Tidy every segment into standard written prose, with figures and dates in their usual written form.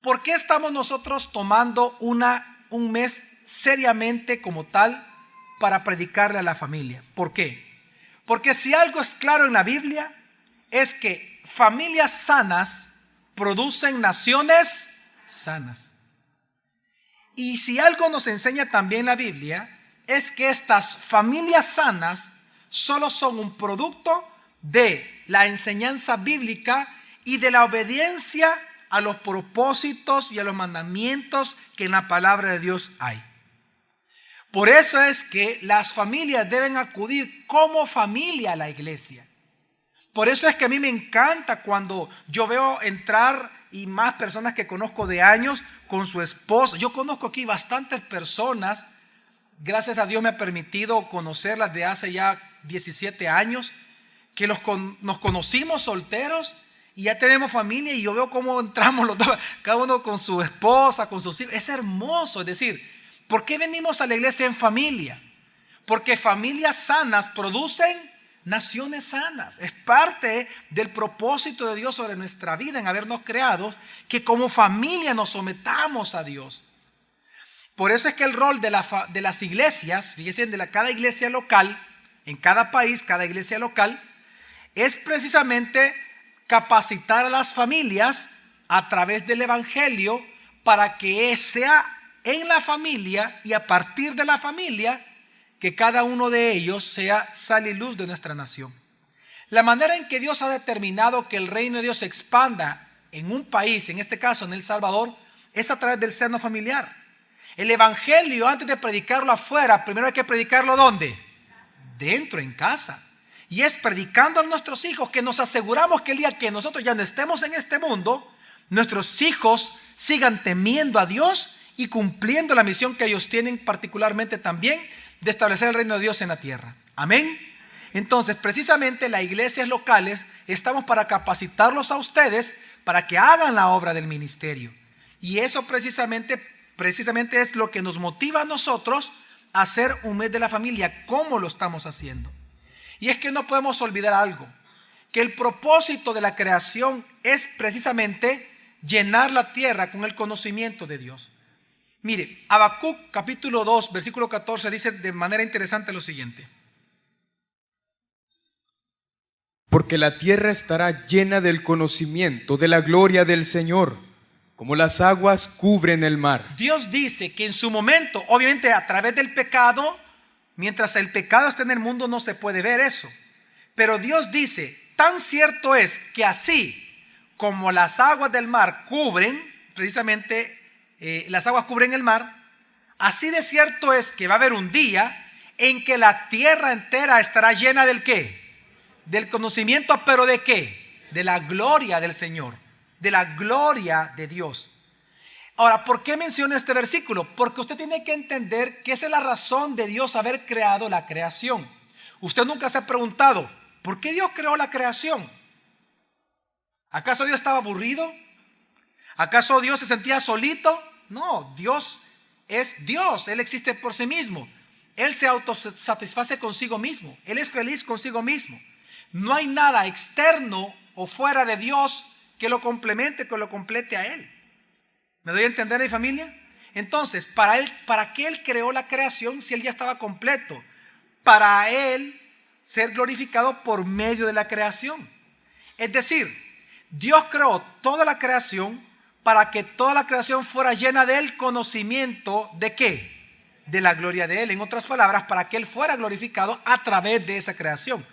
¿por qué estamos nosotros tomando un mes seriamente como tal para predicarle a la familia? ¿Por qué? Porque si algo es claro en la Biblia, es que familias sanas producen naciones sanas. Y si algo nos enseña también la Biblia, es que estas familias sanas solo son un producto de la enseñanza bíblica y de la obediencia a los propósitos y a los mandamientos que en la palabra de Dios hay. Por eso es que las familias deben acudir como familia a la iglesia. Por eso es que a mí me encanta cuando yo veo entrar y más personas que conozco de años con su esposa. Yo conozco aquí bastantes personas, gracias a Dios me ha permitido conocerlas de hace ya 17 años, que nos conocimos solteros y ya tenemos familia, y yo veo cómo entramos los dos, cada uno con su esposa, con sus hijos. Es hermoso. Es decir, ¿por qué venimos a la iglesia en familia? Porque familias sanas producen naciones sanas. Es parte del propósito de Dios sobre nuestra vida en habernos creado, que como familia nos sometamos a Dios. Por eso es que el rol de las iglesias, fíjense, cada iglesia local, en cada país, cada iglesia local, es precisamente capacitar a las familias a través del evangelio para que sea en la familia y a partir de la familia que cada uno de ellos sea sal y luz de nuestra nación. La manera en que Dios ha determinado que el reino de Dios se expanda en un país, en este caso en El Salvador, es a través del seno familiar. El evangelio, antes de predicarlo afuera, primero hay que predicarlo ¿dónde? Dentro, en casa. Y es predicando a nuestros hijos que nos aseguramos que el día que nosotros ya no estemos en este mundo, nuestros hijos sigan temiendo a Dios y cumpliendo la misión que ellos tienen, particularmente también de establecer el reino de Dios en la tierra. Amén. Entonces, precisamente las iglesias locales estamos para capacitarlos a ustedes para que hagan la obra del ministerio. Y eso precisamente es lo que nos motiva a nosotros a hacer un mes de la familia. ¿Cómo lo estamos haciendo? Y es que no podemos olvidar algo, que el propósito de la creación es precisamente llenar la tierra con el conocimiento de Dios. Mire, Habacuc capítulo 2, versículo 14 dice de manera interesante lo siguiente. Porque la tierra estará llena del conocimiento de la gloria del Señor, como las aguas cubren el mar. Dios dice que en su momento, obviamente a través del pecado, mientras el pecado está en el mundo no se puede ver eso. Pero Dios dice, tan cierto es que así como las aguas del mar cubren, precisamente las aguas cubren el mar, así de cierto es que va a haber un día en que la tierra entera estará llena ¿del qué? Del conocimiento, pero ¿de qué? De la gloria del Señor, de la gloria de Dios. Ahora, ¿por qué menciono este versículo? Porque usted tiene que entender que esa es la razón de Dios haber creado la creación. Usted nunca se ha preguntado, ¿por qué Dios creó la creación? ¿Acaso Dios estaba aburrido? ¿Acaso Dios se sentía solito? No, Dios es Dios, Él existe por sí mismo. Él se autosatisface consigo mismo, Él es feliz consigo mismo. No hay nada externo o fuera de Dios que lo complemente, que lo complete a Él. ¿Me doy a entender, mi familia? Entonces, ¿para qué Él creó la creación si Él ya estaba completo? Para Él ser glorificado por medio de la creación. Es decir, Dios creó toda la creación para que toda la creación fuera llena del conocimiento ¿de qué? De la gloria de Él. En otras palabras, para que Él fuera glorificado a través de esa creación.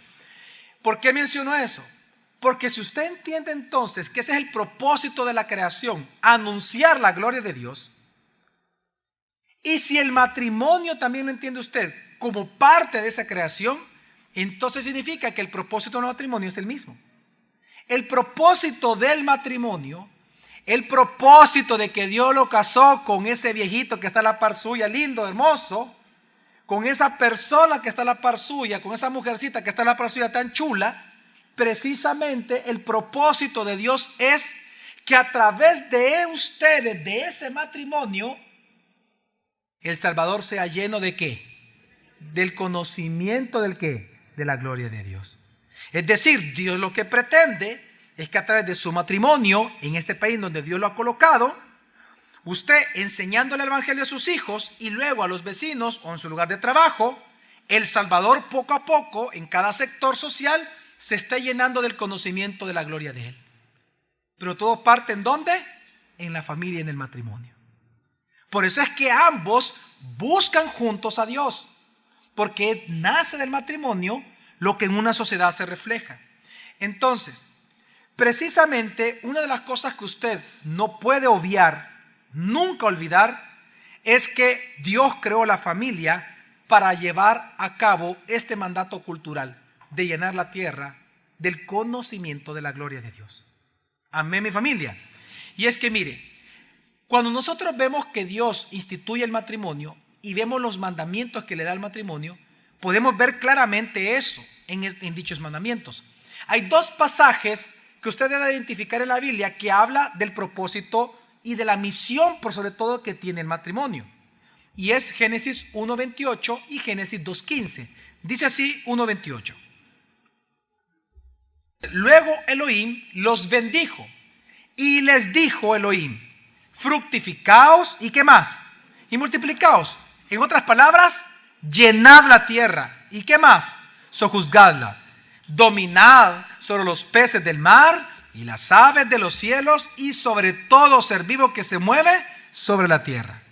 ¿Por qué menciono eso? Porque si usted entiende entonces que ese es el propósito de la creación, anunciar la gloria de Dios, y si el matrimonio también lo entiende usted como parte de esa creación, entonces significa que el propósito del matrimonio es el mismo. El propósito del matrimonio, el propósito de que Dios lo casó con ese viejito que está a la par suya, lindo, hermoso, con esa persona que está a la par suya, con esa mujercita que está a la par suya tan chula, precisamente el propósito de Dios es que a través de ustedes, de ese matrimonio, el Salvador sea lleno ¿de qué? Del conocimiento ¿del qué? De la gloria de Dios. Es decir, Dios lo que pretende es que a través de su matrimonio, en este país donde Dios lo ha colocado, Usted enseñándole el evangelio a sus hijos y luego a los vecinos o en su lugar de trabajo, El Salvador poco a poco en cada sector social se está llenando del conocimiento de la gloria de Él. Pero todo parte ¿en dónde? En la familia y en el matrimonio. Por eso es que ambos buscan juntos a Dios, porque nace del matrimonio lo que en una sociedad se refleja. Entonces, precisamente una de las cosas que usted no puede obviar, nunca olvidar, es que Dios creó la familia para llevar a cabo este mandato cultural de llenar la tierra del conocimiento de la gloria de Dios. Amén, mi familia. Y es que mire, cuando nosotros vemos que Dios instituye el matrimonio y vemos los mandamientos que le da al matrimonio, podemos ver claramente eso en dichos mandamientos. Hay dos pasajes que usted debe identificar en la Biblia que habla del propósito y de la misión, por sobre todo, que tiene el matrimonio. Y es Génesis 1:28 y Génesis 2:15. Dice así 1:28. Luego Elohim los bendijo y les dijo Elohim: fructificaos y ¿qué más? Y multiplicaos. En otras palabras, llenad la tierra. ¿Y qué más? Sojuzgadla. Dominad sobre los peces del mar y las aves de los cielos y sobre todo ser vivo que se mueve sobre la tierra.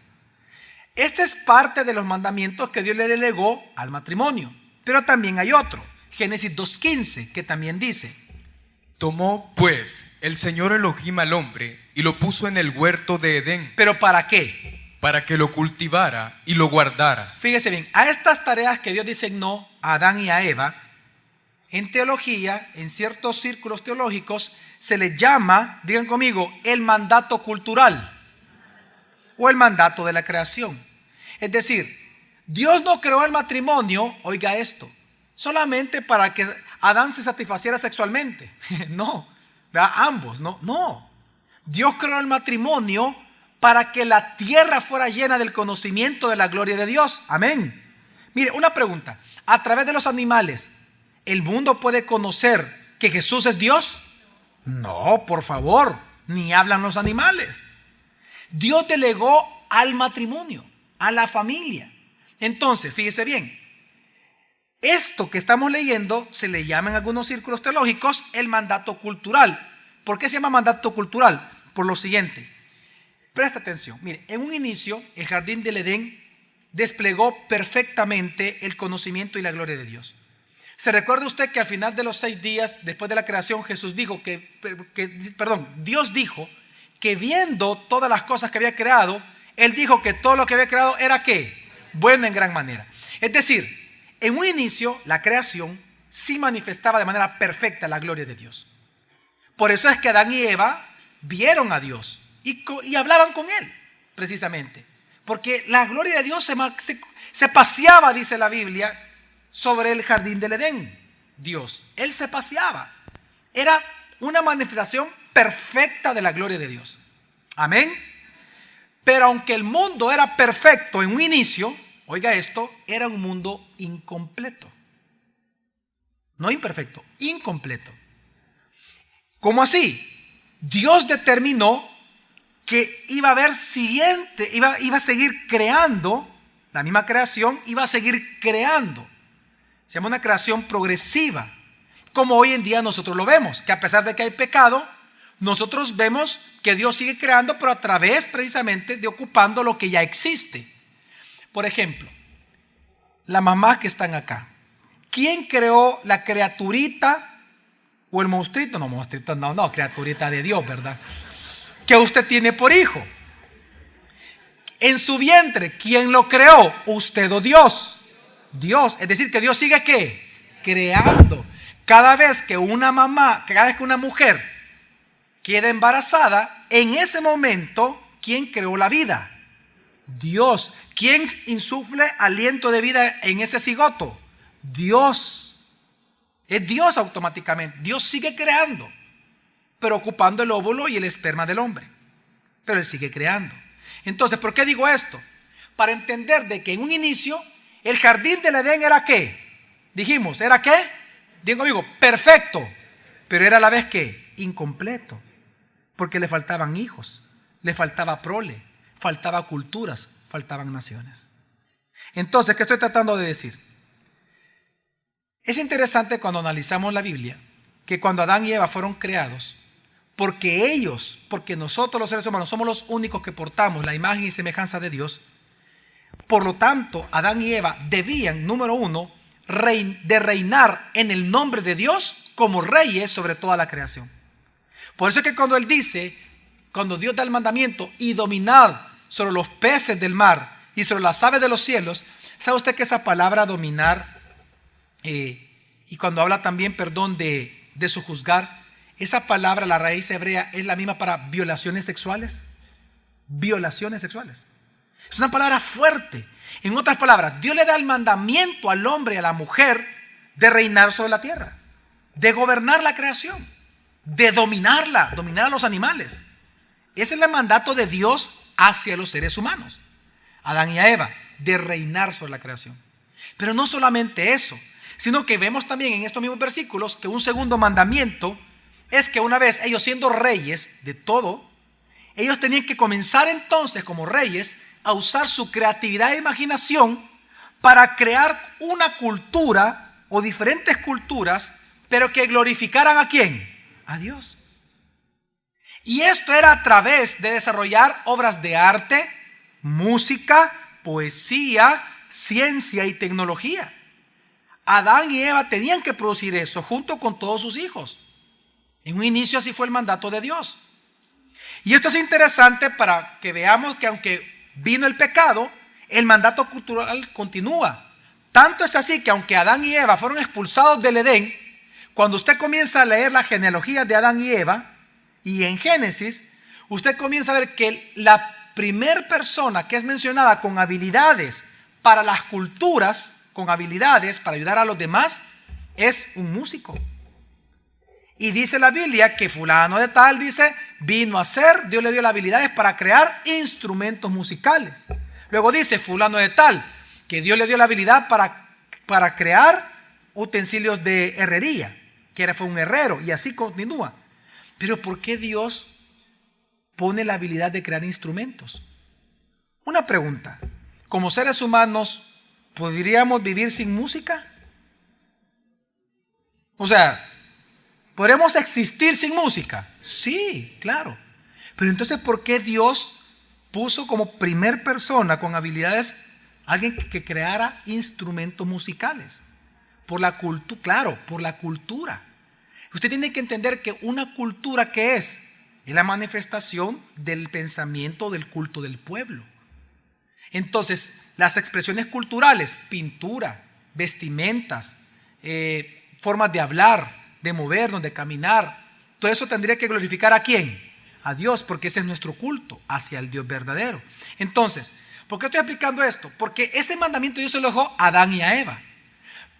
Este es parte de los mandamientos que Dios le delegó al matrimonio. Pero también hay otro, Génesis 2:15, que también dice: tomó pues el Señor Elohim al hombre y lo puso en el huerto de Edén. ¿Pero para qué? Para que lo cultivara y lo guardara. Fíjese bien, a estas tareas que Dios designó a Adán y a Eva, en teología, en ciertos círculos teológicos, se le llama, digan conmigo, el mandato cultural o el mandato de la creación. Es decir, Dios no creó el matrimonio, oiga esto, solamente para que Adán se satisfaciera sexualmente. No, ¿verdad? Ambos, no. Dios creó el matrimonio para que la tierra fuera llena del conocimiento de la gloria de Dios. Amén. Mire, una pregunta. A través de los animales, ¿el mundo puede conocer que Jesús es Dios? No, por favor, ni hablan los animales. Dios delegó al matrimonio, a la familia. Entonces, fíjese bien, esto que estamos leyendo se le llama en algunos círculos teológicos el mandato cultural. ¿Por qué se llama mandato cultural? Por lo siguiente, presta atención. Mire, en un inicio el jardín del Edén desplegó perfectamente el conocimiento y la gloria de Dios. ¿Se recuerda usted que al final de los 6 días después de la creación Jesús dijo Dios dijo que viendo todas las cosas que había creado, Él dijo que todo lo que había creado era ¿qué? Bueno en gran manera. Es decir, en un inicio la creación sí manifestaba de manera perfecta la gloria de Dios. Por eso es que Adán y Eva vieron a Dios y hablaban con Él, precisamente. Porque la gloria de Dios se paseaba, dice la Biblia, sobre el jardín del Edén. Dios, Él se paseaba. Era una manifestación perfecta de la gloria de Dios. Amén. Pero aunque el mundo era perfecto en un inicio, oiga esto, era un mundo incompleto. No imperfecto, incompleto. ¿Cómo así? Dios determinó que iba a haber iba a seguir creando, la misma creación iba a seguir creando. Se llama una creación progresiva, como hoy en día nosotros lo vemos, que a pesar de que hay pecado, nosotros vemos que Dios sigue creando, pero a través precisamente de ocupando lo que ya existe. Por ejemplo, las mamás que están acá, ¿quién creó la criaturita o el monstruito? No, monstruito no, criaturita de Dios, ¿verdad? Que usted tiene por hijo. En su vientre, ¿quién lo creó? ¿Usted o Dios? Dios, es decir, que Dios sigue ¿qué? Creando. Cada vez que una mujer queda embarazada, en ese momento, ¿quién creó la vida? Dios. ¿Quién insufle aliento de vida en ese cigoto? Dios. Es Dios automáticamente. Dios sigue creando, pero ocupando el óvulo y el esperma del hombre. Pero Él sigue creando. Entonces, ¿por qué digo esto? Para entender de que en un inicio el jardín del Edén era ¿qué? Dijimos, ¿era qué? Digo, perfecto. Pero era a la vez ¿qué? Incompleto. Porque le faltaban hijos, le faltaba prole, faltaba culturas, faltaban naciones. Entonces, ¿qué estoy tratando de decir? Es interesante cuando analizamos la Biblia, que cuando Adán y Eva fueron creados, porque nosotros los seres humanos somos los únicos que portamos la imagen y semejanza de Dios, por lo tanto, Adán y Eva debían, número uno, de reinar en el nombre de Dios como reyes sobre toda la creación. Por eso es que cuando Él dice, cuando Dios da el mandamiento y dominad sobre los peces del mar y sobre las aves de los cielos, ¿sabe usted que esa palabra dominar, y cuando habla también, perdón, de sojuzgar, esa palabra, la raíz hebrea, es la misma para violaciones sexuales? Violaciones sexuales. Es una palabra fuerte. En otras palabras, Dios le da el mandamiento al hombre y a la mujer de reinar sobre la tierra, de gobernar la creación, de dominarla, dominar a los animales. Ese es el mandato de Dios hacia los seres humanos, Adán y a Eva, de reinar sobre la creación. Pero no solamente eso, sino que vemos también en estos mismos versículos que un segundo mandamiento es que una vez ellos siendo reyes de todo, ellos tenían que comenzar entonces como reyes a usar su creatividad e imaginación para crear una cultura o diferentes culturas, pero que glorificaran ¿a quién? A Dios. Y esto era a través de desarrollar obras de arte, música, poesía, ciencia y tecnología. Adán y Eva tenían que producir eso junto con todos sus hijos. En un inicio así fue el mandato de Dios. Y esto es interesante para que veamos que aunque vino el pecado, el mandato cultural continúa. Tanto es así que aunque Adán y Eva fueron expulsados del Edén, cuando usted comienza a leer la genealogía de Adán y Eva, y en Génesis, usted comienza a ver que la primer persona que es mencionada con habilidades para las culturas, con habilidades para ayudar a los demás, es un músico. Y dice la Biblia que fulano de tal, dice, vino a ser, Dios le dio las habilidades para crear instrumentos musicales. Luego dice fulano de tal, que Dios le dio la habilidad para crear utensilios de herrería, que fue un herrero, y así continúa. Pero ¿por qué Dios pone la habilidad de crear instrumentos? Una pregunta, como seres humanos, ¿podríamos vivir sin música? O sea, ¿podremos existir sin música? Sí, claro. Pero entonces, ¿por qué Dios puso como primer persona con habilidades alguien que creara instrumentos musicales? Por la cultura, claro, por la cultura. Usted tiene que entender que una cultura, ¿qué es? Es la manifestación del pensamiento del culto del pueblo. Entonces, las expresiones culturales, pintura, vestimentas, formas de hablar, de movernos, de caminar, todo eso tendría que glorificar ¿a quién? A Dios, porque ese es nuestro culto hacia el Dios verdadero. Entonces, ¿por qué estoy explicando esto? Porque ese mandamiento Dios se lo dejó a Adán y a Eva.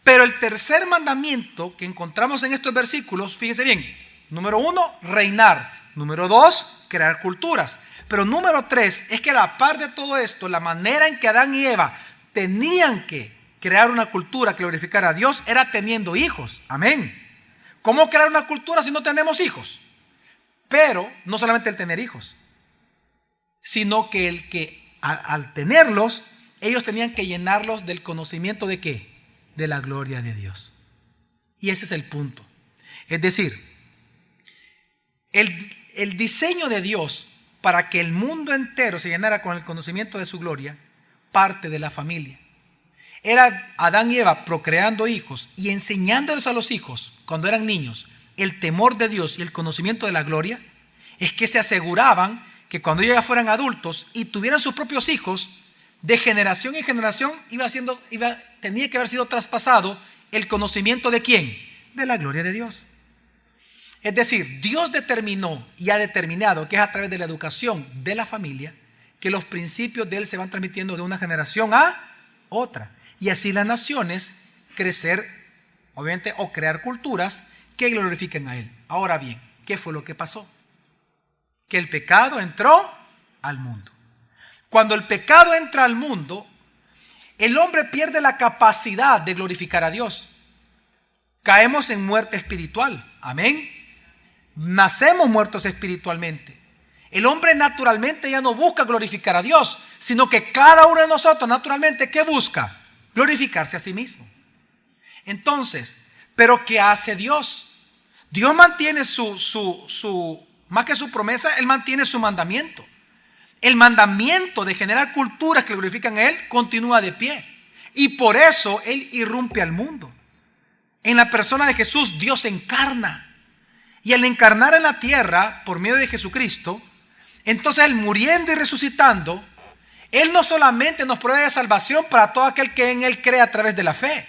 Pero el tercer mandamiento que encontramos en estos versículos, fíjense bien, número 1, reinar. Número 2, crear culturas. Pero número 3, es que a la par de todo esto, la manera en que Adán y Eva tenían que crear una cultura que glorificara a Dios era teniendo hijos. Amén. ¿Cómo crear una cultura si no tenemos hijos? Pero no solamente el tener hijos, sino que al tenerlos, ellos tenían que llenarlos del conocimiento de ¿qué? De la gloria de Dios. Y ese es el punto. Es decir, el diseño de Dios para que el mundo entero se llenara con el conocimiento de su gloria parte de la familia. Era Adán y Eva procreando hijos y enseñándoles a los hijos cuando eran niños el temor de Dios y el conocimiento de la gloria. Es que se aseguraban que cuando ellos ya fueran adultos y tuvieran sus propios hijos, de generación en generación tenía que haber sido traspasado el conocimiento de ¿quién? De la gloria de Dios. Es decir, Dios determinó y ha determinado que es a través de la educación de la familia que los principios de Él se van transmitiendo de una generación a otra. Y así las naciones crecer, obviamente, o crear culturas que glorifiquen a Él. Ahora bien, ¿qué fue lo que pasó? Que el pecado entró al mundo. Cuando el pecado entra al mundo, el hombre pierde la capacidad de glorificar a Dios. Caemos en muerte espiritual. Amén. Nacemos muertos espiritualmente. El hombre naturalmente ya no busca glorificar a Dios, sino que cada uno de nosotros naturalmente, ¿qué busca? Glorificarse a sí mismo. Entonces, ¿pero qué hace Dios? Dios mantiene más que su promesa, Él mantiene su mandamiento. El mandamiento de generar culturas que glorifican a Él continúa de pie. Y por eso Él irrumpe al mundo. En la persona de Jesús, Dios se encarna. Y al encarnar en la tierra, por medio de Jesucristo, entonces Él muriendo y resucitando, Él no solamente nos provee de salvación para todo aquel que en Él cree a través de la fe,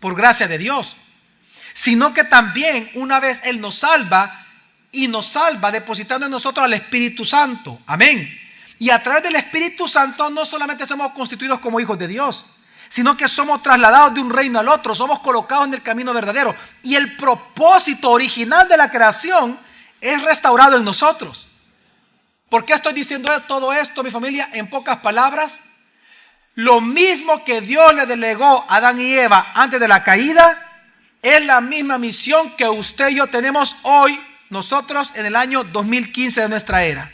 por gracia de Dios, sino que también una vez Él nos salva, y nos salva depositando en nosotros al Espíritu Santo. Amén. Y a través del Espíritu Santo no solamente somos constituidos como hijos de Dios, sino que somos trasladados de un reino al otro, somos colocados en el camino verdadero. Y el propósito original de la creación es restaurado en nosotros. ¿Por qué estoy diciendo todo esto, mi familia? En pocas palabras, lo mismo que Dios le delegó a Adán y Eva antes de la caída, es la misma misión que usted y yo tenemos hoy, nosotros en el año 2015 de nuestra era.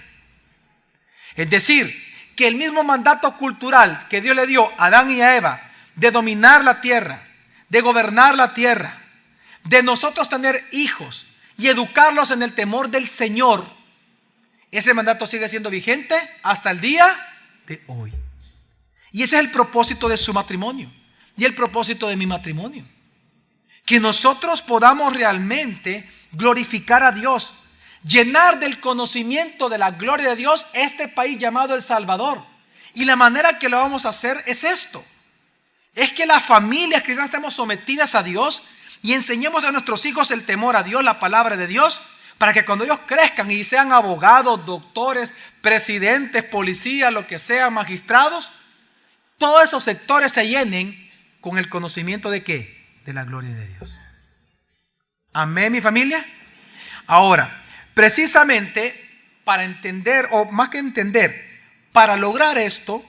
Es decir, que el mismo mandato cultural que Dios le dio a Adán y a Eva de dominar la tierra, de gobernar la tierra, de nosotros tener hijos y educarlos en el temor del Señor, ese mandato sigue siendo vigente hasta el día de hoy. Y ese es el propósito de su matrimonio y el propósito de mi matrimonio. Que nosotros podamos realmente glorificar a Dios, llenar del conocimiento de la gloria de Dios este país llamado El Salvador. Y la manera que lo vamos a hacer es esto: es que las familias cristianas estemos sometidas a Dios y enseñemos a nuestros hijos el temor a Dios, la palabra de Dios, para que cuando ellos crezcan y sean abogados, doctores, presidentes, policías, lo que sean, magistrados, todos esos sectores se llenen con el conocimiento de ¿qué? De la gloria de Dios. Amén, mi familia. Ahora, precisamente para entender, o más que entender, para lograr esto,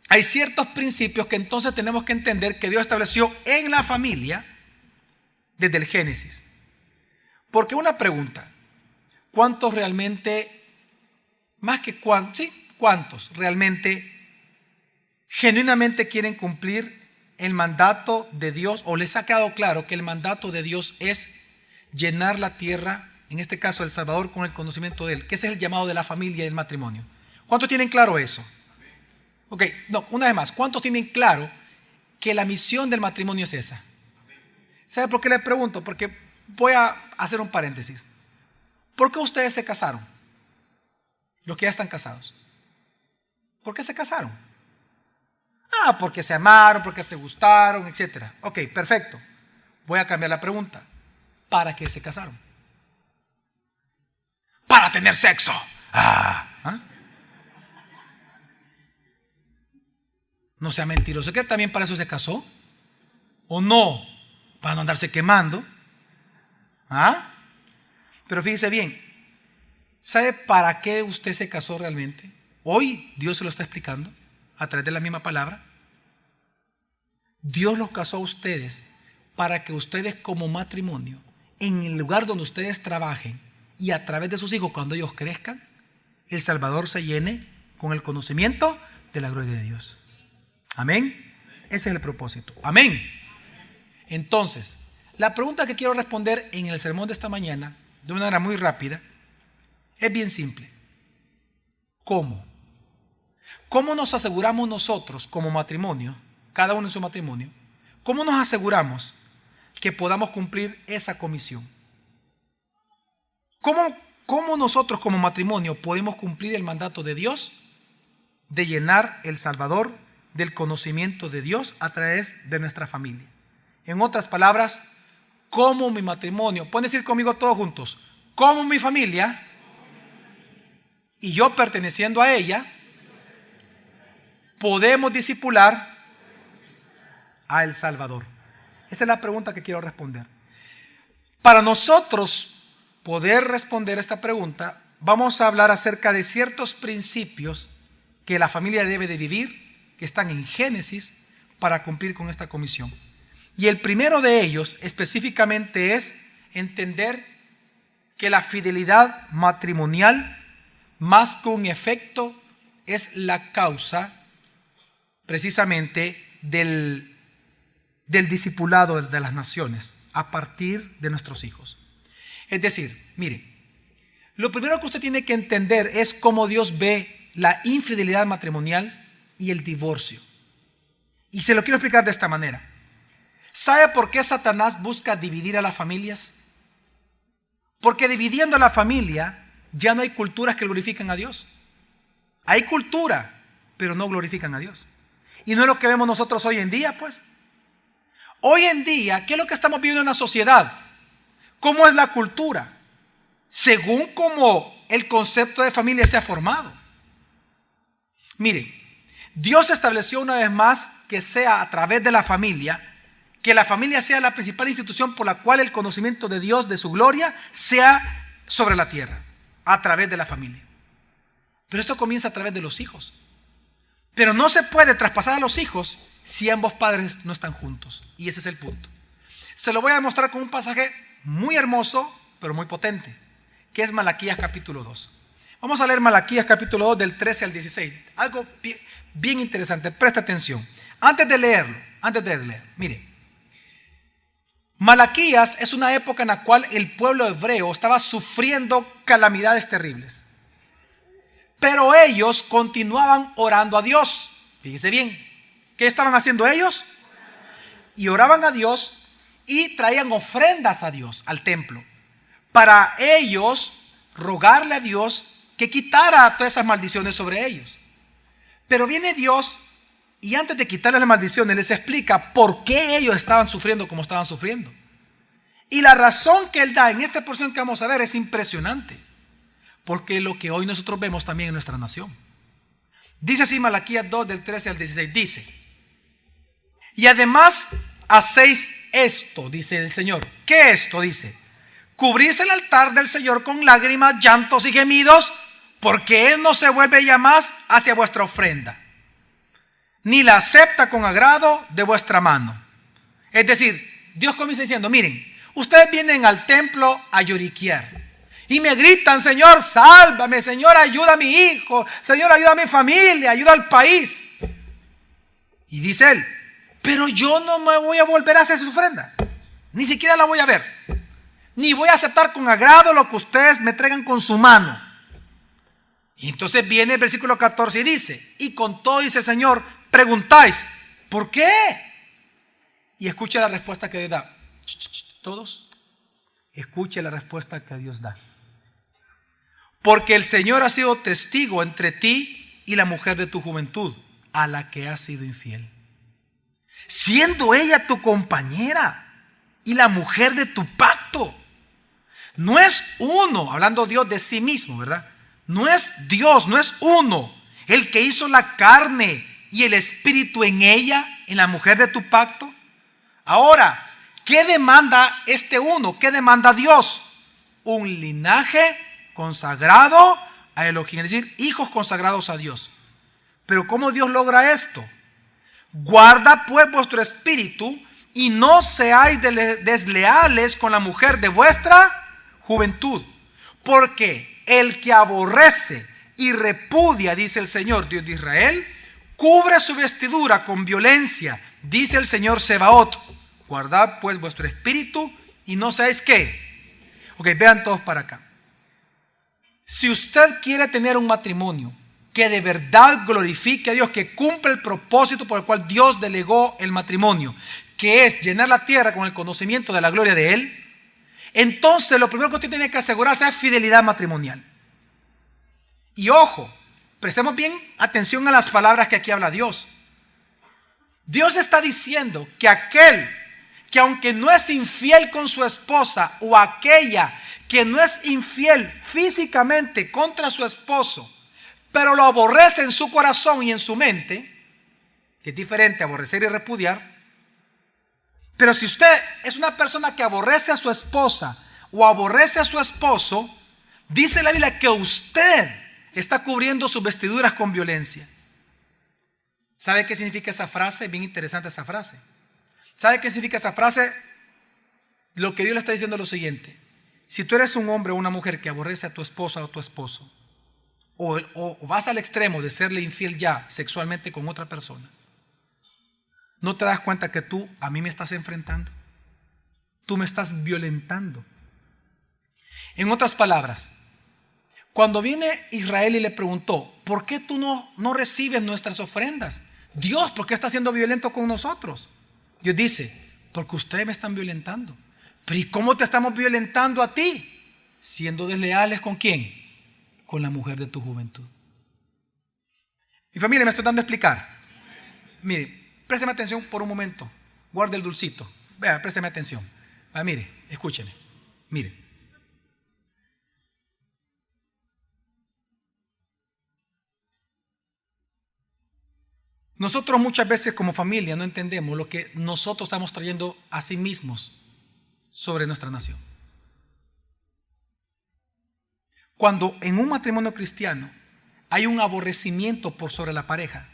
hay ciertos principios que entonces tenemos que entender que Dios estableció en la familia desde el Génesis. Porque una pregunta: ¿cuántos realmente, más que cuántos, sí, cuántos realmente genuinamente quieren cumplir el mandato de Dios, o les ha quedado claro que el mandato de Dios es llenar la tierra, en este caso El Salvador, con el conocimiento de Él, que ese es el llamado de la familia y el matrimonio? ¿Cuántos tienen claro eso? Ok, no, una vez más, ¿cuántos tienen claro que la misión del matrimonio es esa? ¿Sabe por qué les pregunto? Porque voy a hacer un paréntesis. ¿Por qué ustedes se casaron? Los que ya están casados. ¿Por qué se casaron? Porque se amaron, porque se gustaron, etc. Ok, perfecto. Voy a cambiar la pregunta. ¿Para qué se casaron? Para tener sexo. No sea mentiroso, ¿que también para eso se casó? ¿O no? Para no andarse quemando. Pero fíjese bien, ¿sabe para qué usted se casó realmente? Hoy Dios se lo está explicando a través de la misma palabra. Dios los casó a ustedes para que ustedes como matrimonio, en el lugar donde ustedes trabajen y a través de sus hijos, cuando ellos crezcan, El Salvador se llene con el conocimiento de la gloria de Dios. Amén. Ese es el propósito. Amén. Entonces, la pregunta que quiero responder en el sermón de esta mañana, de una manera muy rápida, es bien simple. ¿Cómo? ¿Cómo nos aseguramos nosotros como matrimonio, cada uno en su matrimonio, cómo nos aseguramos que podamos cumplir esa comisión? ¿Cómo nosotros como matrimonio podemos cumplir el mandato de Dios de llenar El Salvador del conocimiento de Dios a través de nuestra familia? En otras palabras, ¿cómo mi matrimonio, pueden decir conmigo todos juntos, cómo mi familia y yo perteneciendo a ella podemos discipular a El Salvador? Esa es la pregunta que quiero responder. Para nosotros poder responder esta pregunta, vamos a hablar acerca de ciertos principios que la familia debe de vivir, que están en Génesis, para cumplir con esta comisión. Y el primero de ellos específicamente es entender que la fidelidad matrimonial más que un efecto, es la causa precisamente del discipulado de las naciones a partir de nuestros hijos. Es decir, mire, lo primero que usted tiene que entender es cómo Dios ve la infidelidad matrimonial y el divorcio. Y se lo quiero explicar de esta manera. ¿Sabe por qué Satanás busca dividir a las familias? Porque dividiendo a la familia ya no hay culturas que glorifiquen a Dios. Hay cultura, pero no glorifican a Dios. Y no es lo que vemos nosotros hoy en día, pues. Hoy en día, ¿qué es lo que estamos viendo en la sociedad? ¿Cómo es la cultura? Según cómo el concepto de familia se ha formado. Miren, Dios estableció una vez más que sea a través de la familia, que la familia sea la principal institución por la cual el conocimiento de Dios, de su gloria, sea sobre la tierra, a través de la familia. Pero esto comienza a través de los hijos. Pero no se puede traspasar a los hijos si ambos padres no están juntos. Y ese es el punto. Se lo voy a demostrar con un pasaje muy hermoso, pero muy potente, que es Malaquías capítulo 2. Vamos a leer Malaquías capítulo 2 del 13 al 16. Algo bien interesante, presta atención. Antes de leer, mire. Malaquías es una época en la cual el pueblo hebreo estaba sufriendo calamidades terribles. Pero ellos continuaban orando a Dios. Fíjese bien, ¿qué estaban haciendo ellos? Y oraban a Dios y traían ofrendas a Dios, al templo, para ellos rogarle a Dios que quitara todas esas maldiciones sobre ellos. Pero viene Dios y antes de quitarles las maldiciones les explica por qué ellos estaban sufriendo como estaban sufriendo. Y la razón que Él da en esta porción que vamos a ver es impresionante, porque lo que hoy nosotros vemos también en nuestra nación. Dice así Malaquías 2 del 13 al 16, dice: y además hacéis esto, dice el Señor. ¿Qué esto? Dice: cubrís el altar del Señor con lágrimas, llantos y gemidos, porque Él no se vuelve ya más hacia vuestra ofrenda, ni la acepta con agrado de vuestra mano. Es decir, Dios comienza diciendo: miren, ustedes vienen al templo a lloriquear y me gritan: Señor, sálvame, Señor, ayuda a mi hijo, Señor, ayuda a mi familia, ayuda al país. Y dice Él: pero yo no me voy a volver a hacer su ofrenda, ni siquiera la voy a ver, ni voy a aceptar con agrado lo que ustedes me traigan con su mano. Y entonces viene el versículo 14 y dice: y con todo, dice el Señor, preguntáis, ¿por qué? Y escuche la respuesta que Dios da. Todos, escuche la respuesta que Dios da. Porque el Señor ha sido testigo entre ti y la mujer de tu juventud, a la que has sido infiel, siendo ella tu compañera y la mujer de tu pacto. No es uno, hablando Dios de sí mismo, ¿verdad? No es Dios, no es uno el que hizo la carne y el espíritu en ella, en la mujer de tu pacto. Ahora, ¿qué demanda este uno? ¿Qué demanda Dios? Un linaje consagrado a Elohim, es decir, hijos consagrados a Dios. Pero ¿cómo Dios logra esto? Guarda pues vuestro espíritu y no seáis desleales con la mujer de vuestra juventud, porque el que aborrece y repudia, dice el Señor Dios de Israel, cubre su vestidura con violencia, dice el Señor Sebaot. Guardad pues vuestro espíritu y no seáis ¿qué? Ok, vean todos para acá. Si usted quiere tener un matrimonio que de verdad glorifique a Dios, que cumpla el propósito por el cual Dios delegó el matrimonio, que es llenar la tierra con el conocimiento de la gloria de Él, entonces lo primero que usted tiene que asegurarse es fidelidad matrimonial. Y ojo, prestemos bien atención a las palabras que aquí habla Dios. Dios está diciendo que aquel que aunque no es infiel con su esposa, o aquella que no es infiel físicamente contra su esposo, pero lo aborrece en su corazón y en su mente, que es diferente aborrecer y repudiar. Pero si usted es una persona que aborrece a su esposa o aborrece a su esposo, dice la Biblia que usted está cubriendo sus vestiduras con violencia. ¿Sabe qué significa esa frase? Bien interesante esa frase. ¿Sabe qué significa esa frase? Lo que Dios le está diciendo es lo siguiente: si tú eres un hombre o una mujer que aborrece a tu esposa o tu esposo, o vas al extremo de serle infiel ya sexualmente con otra persona, ¿no te das cuenta que tú a mí me estás enfrentando? Tú me estás violentando. En otras palabras, cuando viene Israel y le preguntó, ¿por qué tú no recibes nuestras ofrendas? Dios, ¿por qué está siendo violento con nosotros? Dios dice, porque ustedes me están violentando. Pero ¿y cómo te estamos violentando a ti? Siendo desleales ¿con quién? Con la mujer de tu juventud. Mi familia, me estoy dando a explicar. Mire, présteme atención por un momento. Guarde el dulcito. Vea, présteme atención. Mire, escúcheme. Mire. Nosotros muchas veces como familia no entendemos lo que nosotros estamos trayendo a sí mismos sobre nuestra nación. Cuando en un matrimonio cristiano hay un aborrecimiento por sobre la pareja,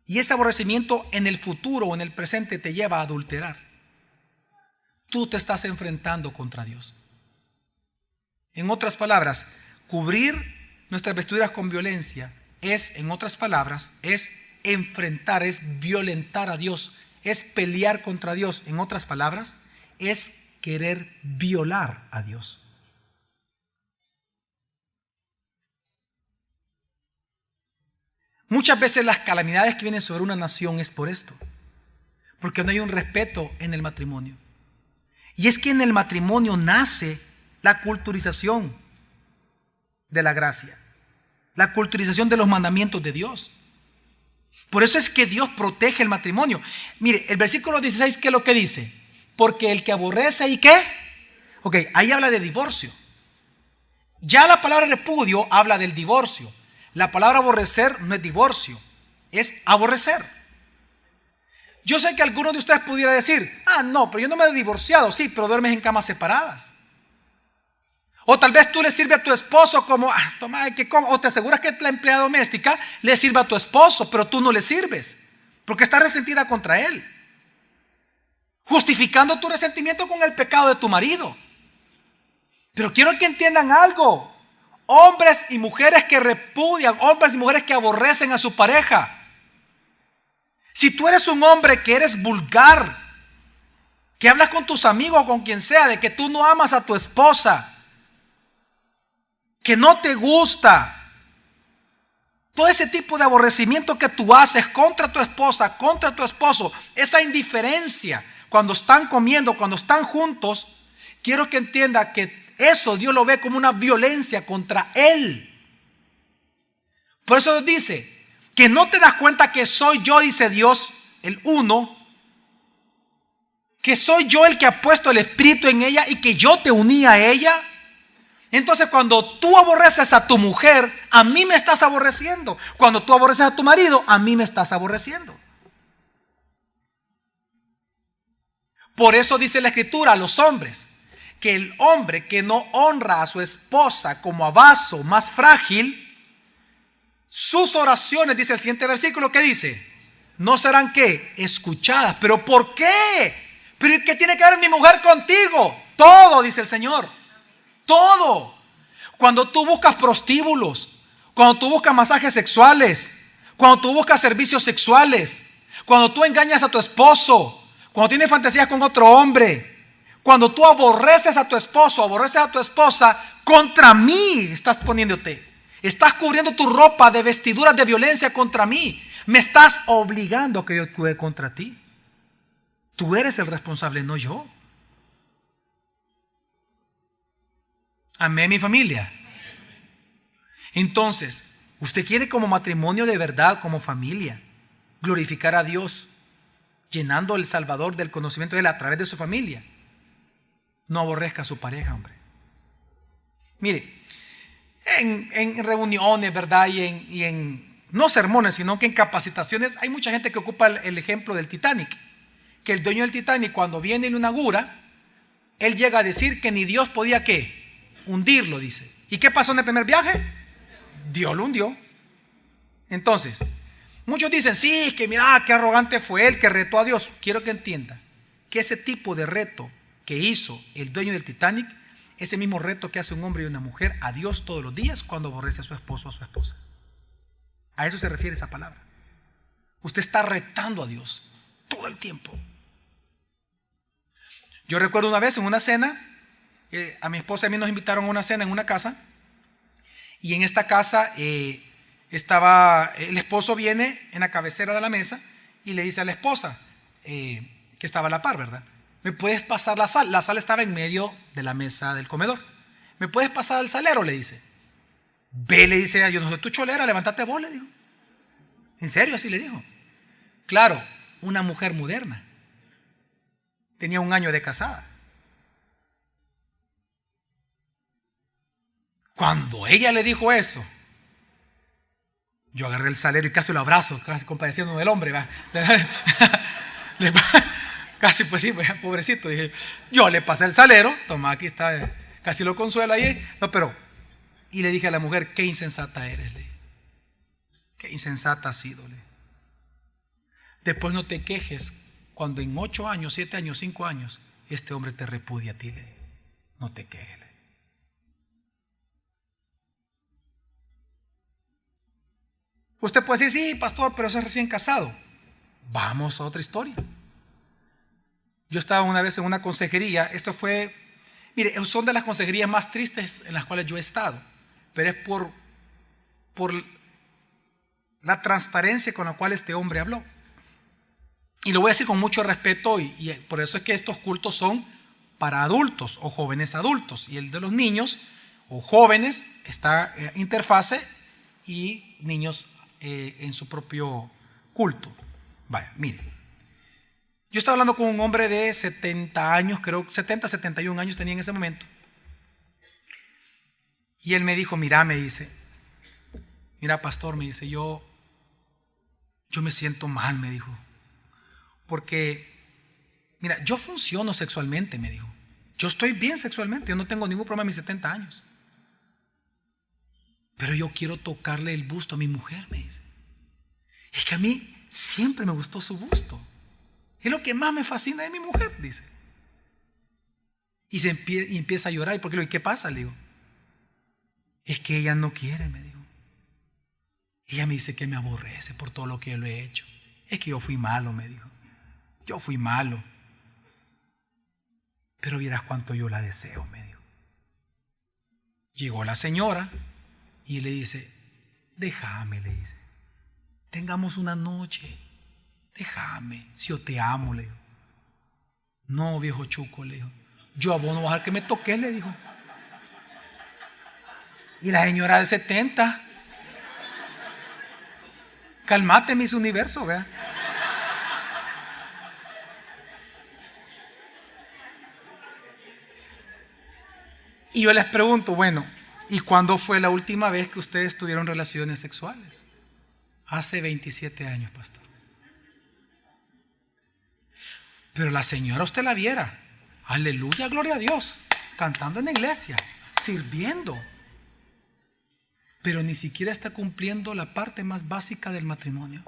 y ese aborrecimiento en el futuro o en el presente te lleva a adulterar, tú te estás enfrentando contra Dios. En otras palabras, cubrir nuestras vestiduras con violencia es, en otras palabras, es enfrentar, es violentar a Dios, es pelear contra Dios. En otras palabras, es querer violar a Dios. Muchas veces las calamidades que vienen sobre una nación es por esto, porque no hay un respeto en el matrimonio. Y es que en el matrimonio nace la culturización de la gracia, la culturización de los mandamientos de Dios. Por eso es que Dios protege el matrimonio. Mire, el versículo 16, ¿qué es lo que dice? Porque el que aborrece, ¿y qué? Ok, ahí habla de divorcio. Ya la palabra repudio habla del divorcio. La palabra aborrecer no es divorcio, es aborrecer. Yo sé que algunos de ustedes pudieran decir, no, pero yo no me he divorciado. Sí, pero duermes en camas separadas. O tal vez tú le sirves a tu esposo como, toma, que como, o te aseguras que la empleada doméstica le sirva a tu esposo, pero tú no le sirves, porque estás resentida contra él, justificando tu resentimiento con el pecado de tu marido. Pero quiero que entiendan algo. Hombres y mujeres que repudian, hombres y mujeres que aborrecen a su pareja. Si tú eres un hombre que eres vulgar, que hablas con tus amigos o con quien sea de que tú no amas a tu esposa, que no te gusta, todo ese tipo de aborrecimiento que tú haces contra tu esposa, contra tu esposo, esa indiferencia cuando están comiendo, cuando están juntos, quiero que entienda que eso Dios lo ve como una violencia contra él. Por eso dice que no te das cuenta que soy yo, dice Dios, el uno, que soy yo el que ha puesto el espíritu en ella y que yo te uní a ella. Entonces cuando tú aborreces a tu mujer, a mí me estás aborreciendo. Cuando tú aborreces a tu marido, a mí me estás aborreciendo. Por eso dice la Escritura a los hombres, que el hombre que no honra a su esposa como a vaso más frágil, sus oraciones, dice el siguiente versículo, ¿qué dice? No serán ¿qué? Escuchadas. ¿Pero por qué? ¿Pero qué tiene que ver mi mujer contigo? Todo, dice el Señor. Todo. Cuando tú buscas prostíbulos, cuando tú buscas masajes sexuales, cuando tú buscas servicios sexuales, cuando tú engañas a tu esposo, cuando tienes fantasías con otro hombre, cuando tú aborreces a tu esposo, aborreces a tu esposa, contra mí estás poniéndote. Estás cubriendo tu ropa de vestiduras de violencia contra mí. Me estás obligando a que yo actúe contra ti. Tú eres el responsable, no yo. Amén, mi familia. Entonces, usted quiere como matrimonio de verdad, como familia, glorificar a Dios, llenando al Salvador del conocimiento de Él a través de su familia. No aborrezca a su pareja, hombre. Mire, en reuniones, ¿verdad? Y en no sermones, sino que en capacitaciones, hay mucha gente que ocupa el ejemplo del Titanic. Que el dueño del Titanic, cuando viene y lo inaugura, él llega a decir que ni Dios podía, ¿qué? Hundirlo, dice. ¿Y qué pasó en el primer viaje? Dios lo hundió. Entonces, muchos dicen, sí, que mira, qué arrogante fue él que retó a Dios. Quiero que entienda que ese tipo de reto que hizo el dueño del Titanic ese mismo reto que hace un hombre y una mujer a Dios todos los días cuando aborrece a su esposo o a su esposa. A eso se refiere esa palabra. Usted está retando a Dios todo el tiempo. Yo recuerdo una vez en una cena, a mi esposa y a mí nos invitaron a una cena en una casa, y en esta casa estaba, el esposo viene en la cabecera de la mesa y le dice a la esposa, que estaba a la par, ¿verdad? ¿Me puedes pasar la sal? La sal estaba en medio de la mesa del comedor. ¿Me puedes pasar el salero? Le dice. Ve, le dice, yo no soy tu cholera, levántate vos, le dijo. ¿En serio? Así le dijo. Claro, una mujer moderna. Tenía 1 año de casada. Cuando ella le dijo eso, yo agarré el salero y casi lo abrazo, casi compadeciendo del hombre. Casi pues sí, pobrecito. Dije, yo le pasé el salero, toma, aquí está, casi lo consuela ahí. No, pero, y le dije a la mujer, qué insensata eres, le dije. Qué insensata has sido, le dije. Después no te quejes cuando en 8 años, 7 años, 5 años, este hombre te repudia a ti, le dije. No te quejes, le dije. Usted puede decir, sí, pastor, pero eso es recién casado. Vamos a otra historia. Yo estaba una vez en una consejería, esto fue, mire, son de las consejerías más tristes en las cuales yo he estado, pero es por la transparencia con la cual este hombre habló. Y lo voy a decir con mucho respeto y por eso es que estos cultos son para adultos o jóvenes adultos, y el de los niños o jóvenes está interfase y niños en su propio culto. Vaya, mire. Yo estaba hablando con un hombre de 70 años, creo, 70, 71 años tenía en ese momento. Y él me dijo, mira, me dice, mira, pastor, me dice, yo me siento mal, me dijo. Porque, mira, yo funciono sexualmente, me dijo. Yo estoy bien sexualmente, yo no tengo ningún problema en mis 70 años. Pero yo quiero tocarle el busto a mi mujer, me dice. Es que a mí siempre me gustó su busto. Es lo que más me fascina de mi mujer, dice. Y empieza a llorar. ¿Y por qué? ¿Y qué pasa? Le digo. Es que ella no quiere, me dijo. Ella me dice que me aborrece por todo lo que yo le he hecho. Es que yo fui malo, me dijo. Yo fui malo. Pero vieras cuánto yo la deseo, me dijo. Llegó la señora y le dice, déjame, le dice. Tengamos una noche. Déjame, si yo te amo, le dijo. No, viejo chuco, le dijo. Yo a vos no vas a dejar que me toques, le dijo. Y la señora de 70. Calmate, mis universos, vea. Y yo les pregunto, bueno, ¿y cuándo fue la última vez que ustedes tuvieron relaciones sexuales? Hace 27 años, pastor. Pero la señora usted la viera, aleluya, gloria a Dios, cantando en la iglesia, sirviendo, pero ni siquiera está cumpliendo la parte más básica del matrimonio,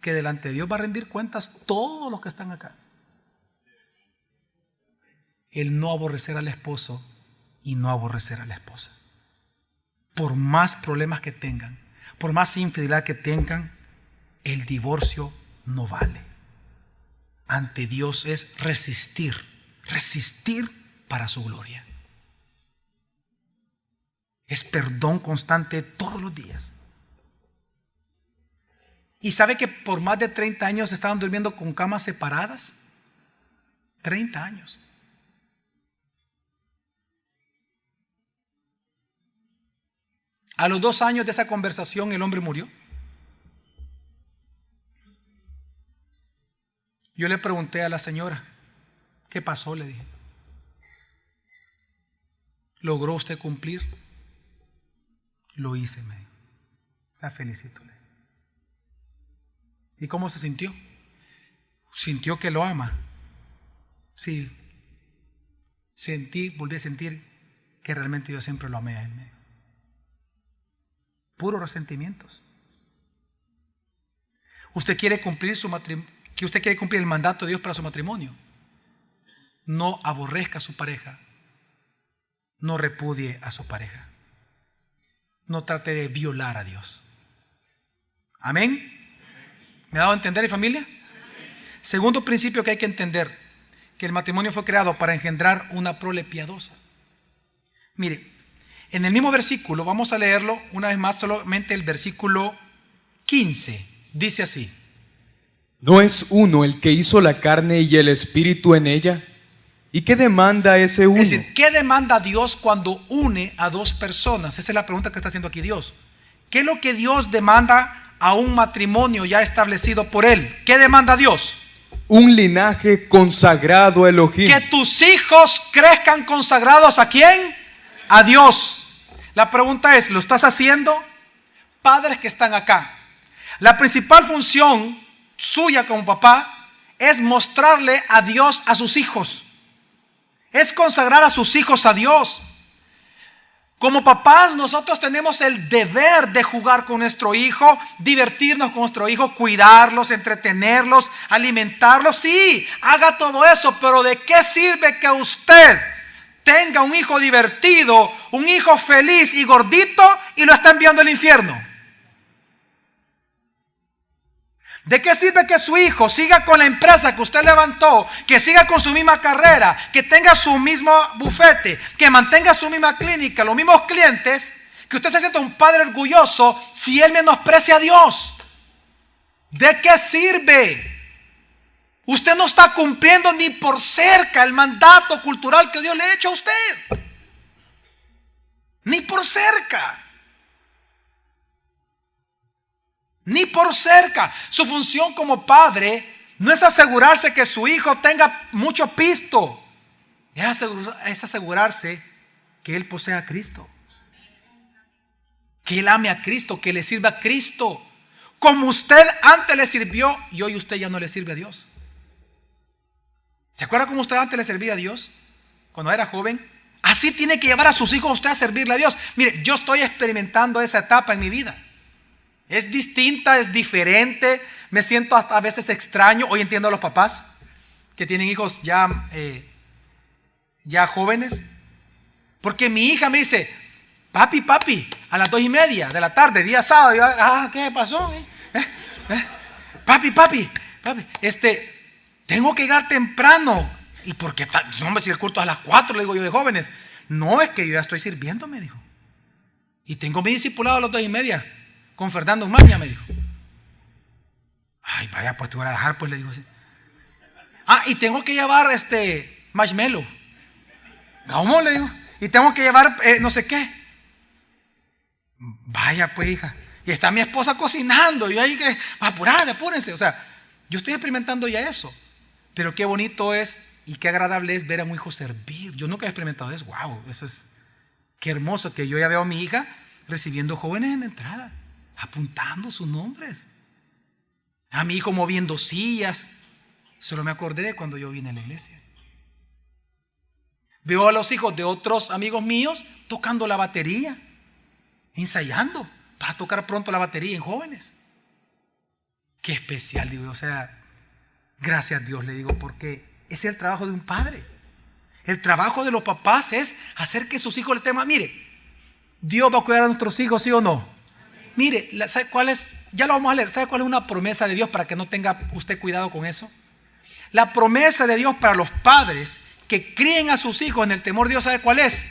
que delante de Dios va a rendir cuentas todos los que están acá. El no aborrecer al esposo y no aborrecer a la esposa. Por más problemas que tengan, por más infidelidad que tengan, el divorcio no vale. Ante Dios es resistir para su gloria. Es perdón constante todos los días. ¿Y sabe que por más de 30 años estaban durmiendo con camas separadas? 30 años. A los 2 años de esa conversación el hombre murió. Yo le pregunté a la señora, ¿qué pasó? Le dije. ¿Logró usted cumplir? Lo hice, me dijo. La felicito. ¿Y cómo se sintió? ¿Sintió que lo ama? Sí. Volví a sentir que realmente yo siempre lo amé a él. Puros resentimientos. ¿Usted quiere cumplir su matrimonio? Que usted quiere cumplir el mandato de Dios para su matrimonio? No aborrezca a su pareja. no repudie a su pareja. No trate de violar a Dios. Amén. ¿Me ha dado a entender, mi familia? Segundo principio que hay que entender, que el matrimonio fue creado para engendrar una prole piadosa. Mire, en el mismo versículo, vamos a leerlo una vez más, solamente el versículo 15, dice así: ¿No es uno el que hizo la carne y el espíritu en ella? ¿Y qué demanda ese uno? Es decir, ¿qué demanda Dios cuando une a dos personas? Esa es la pregunta que está haciendo aquí Dios. ¿Qué es lo que Dios demanda a un matrimonio ya establecido por Él? ¿Qué demanda Dios? Un linaje consagrado a Elohim. Que tus hijos crezcan consagrados ¿a quién? A Dios. La pregunta es, ¿lo estás haciendo? Padres que están acá, la principal función suya como papá es mostrarle a Dios a sus hijos. Es consagrar a sus hijos a Dios. Como papás nosotros tenemos el deber de jugar con nuestro hijo, divertirnos con nuestro hijo, cuidarlos, entretenerlos, alimentarlos. Sí, haga todo eso, pero ¿de qué sirve que usted tenga un hijo divertido, un hijo feliz y gordito y lo está enviando al infierno? ¿De qué sirve que su hijo siga con la empresa que usted levantó, que siga con su misma carrera, que tenga su mismo bufete, que mantenga su misma clínica, los mismos clientes, que usted se sienta un padre orgulloso si él menosprecia a Dios? ¿De qué sirve? Usted no está cumpliendo ni por cerca el mandato cultural que Dios le ha hecho a usted. Ni por cerca. Ni por cerca. Su función como padre no es asegurarse que su hijo tenga mucho pisto. Es asegurarse que él posea a Cristo. Que él ame a Cristo, que le sirva a Cristo. Como usted antes le sirvió y hoy usted ya no le sirve a Dios. ¿Se acuerda cómo usted antes le servía a Dios? Cuando era joven. Así tiene que llevar a sus hijos usted a servirle a Dios. Mire, yo estoy experimentando esa etapa en mi vida. Es distinta, es diferente. Me siento hasta a veces extraño. Hoy entiendo a los papás que tienen hijos ya jóvenes. Porque mi hija me dice: papi, a las 2:30 de la tarde, día sábado. Yo, ¿qué pasó? Papi, tengo que llegar temprano. ¿Y por qué? No, me si el culto es a las 4, le digo yo de jóvenes. No, es que yo ya estoy sirviendo, me dijo. Y tengo mi discipulado a las 2:30 con Fernando Maña, me dijo. Ay, vaya, pues te voy a dejar, pues le digo así. Y tengo que llevar marshmallow. ¿Cómo? Le digo. Y tengo que llevar no sé qué. Vaya, pues, hija. Y está mi esposa cocinando. Y ahí que, apúrense. O sea, yo estoy experimentando ya eso. Pero qué bonito es y qué agradable es ver a un hijo servir. Yo nunca he experimentado eso. Wow, eso es, qué hermoso que yo ya veo a mi hija recibiendo jóvenes en la entrada, apuntando sus nombres. A mi hijo moviendo sillas. Solo me acordé de cuando yo vine a la iglesia. Veo a los hijos de otros amigos míos tocando la batería, ensayando para tocar pronto la batería en jóvenes. Qué especial, digo. O sea, gracias a Dios, le digo, porque ese es el trabajo de un padre. El trabajo de los papás es hacer que sus hijos le teman. Mire, Dios va a cuidar a nuestros hijos, ¿sí o no? Mire, ¿sabe cuál es? Ya lo vamos a leer. ¿Sabe cuál es una promesa de Dios para que no tenga usted cuidado con eso? La promesa de Dios para los padres que críen a sus hijos en el temor de Dios, ¿sabe cuál es?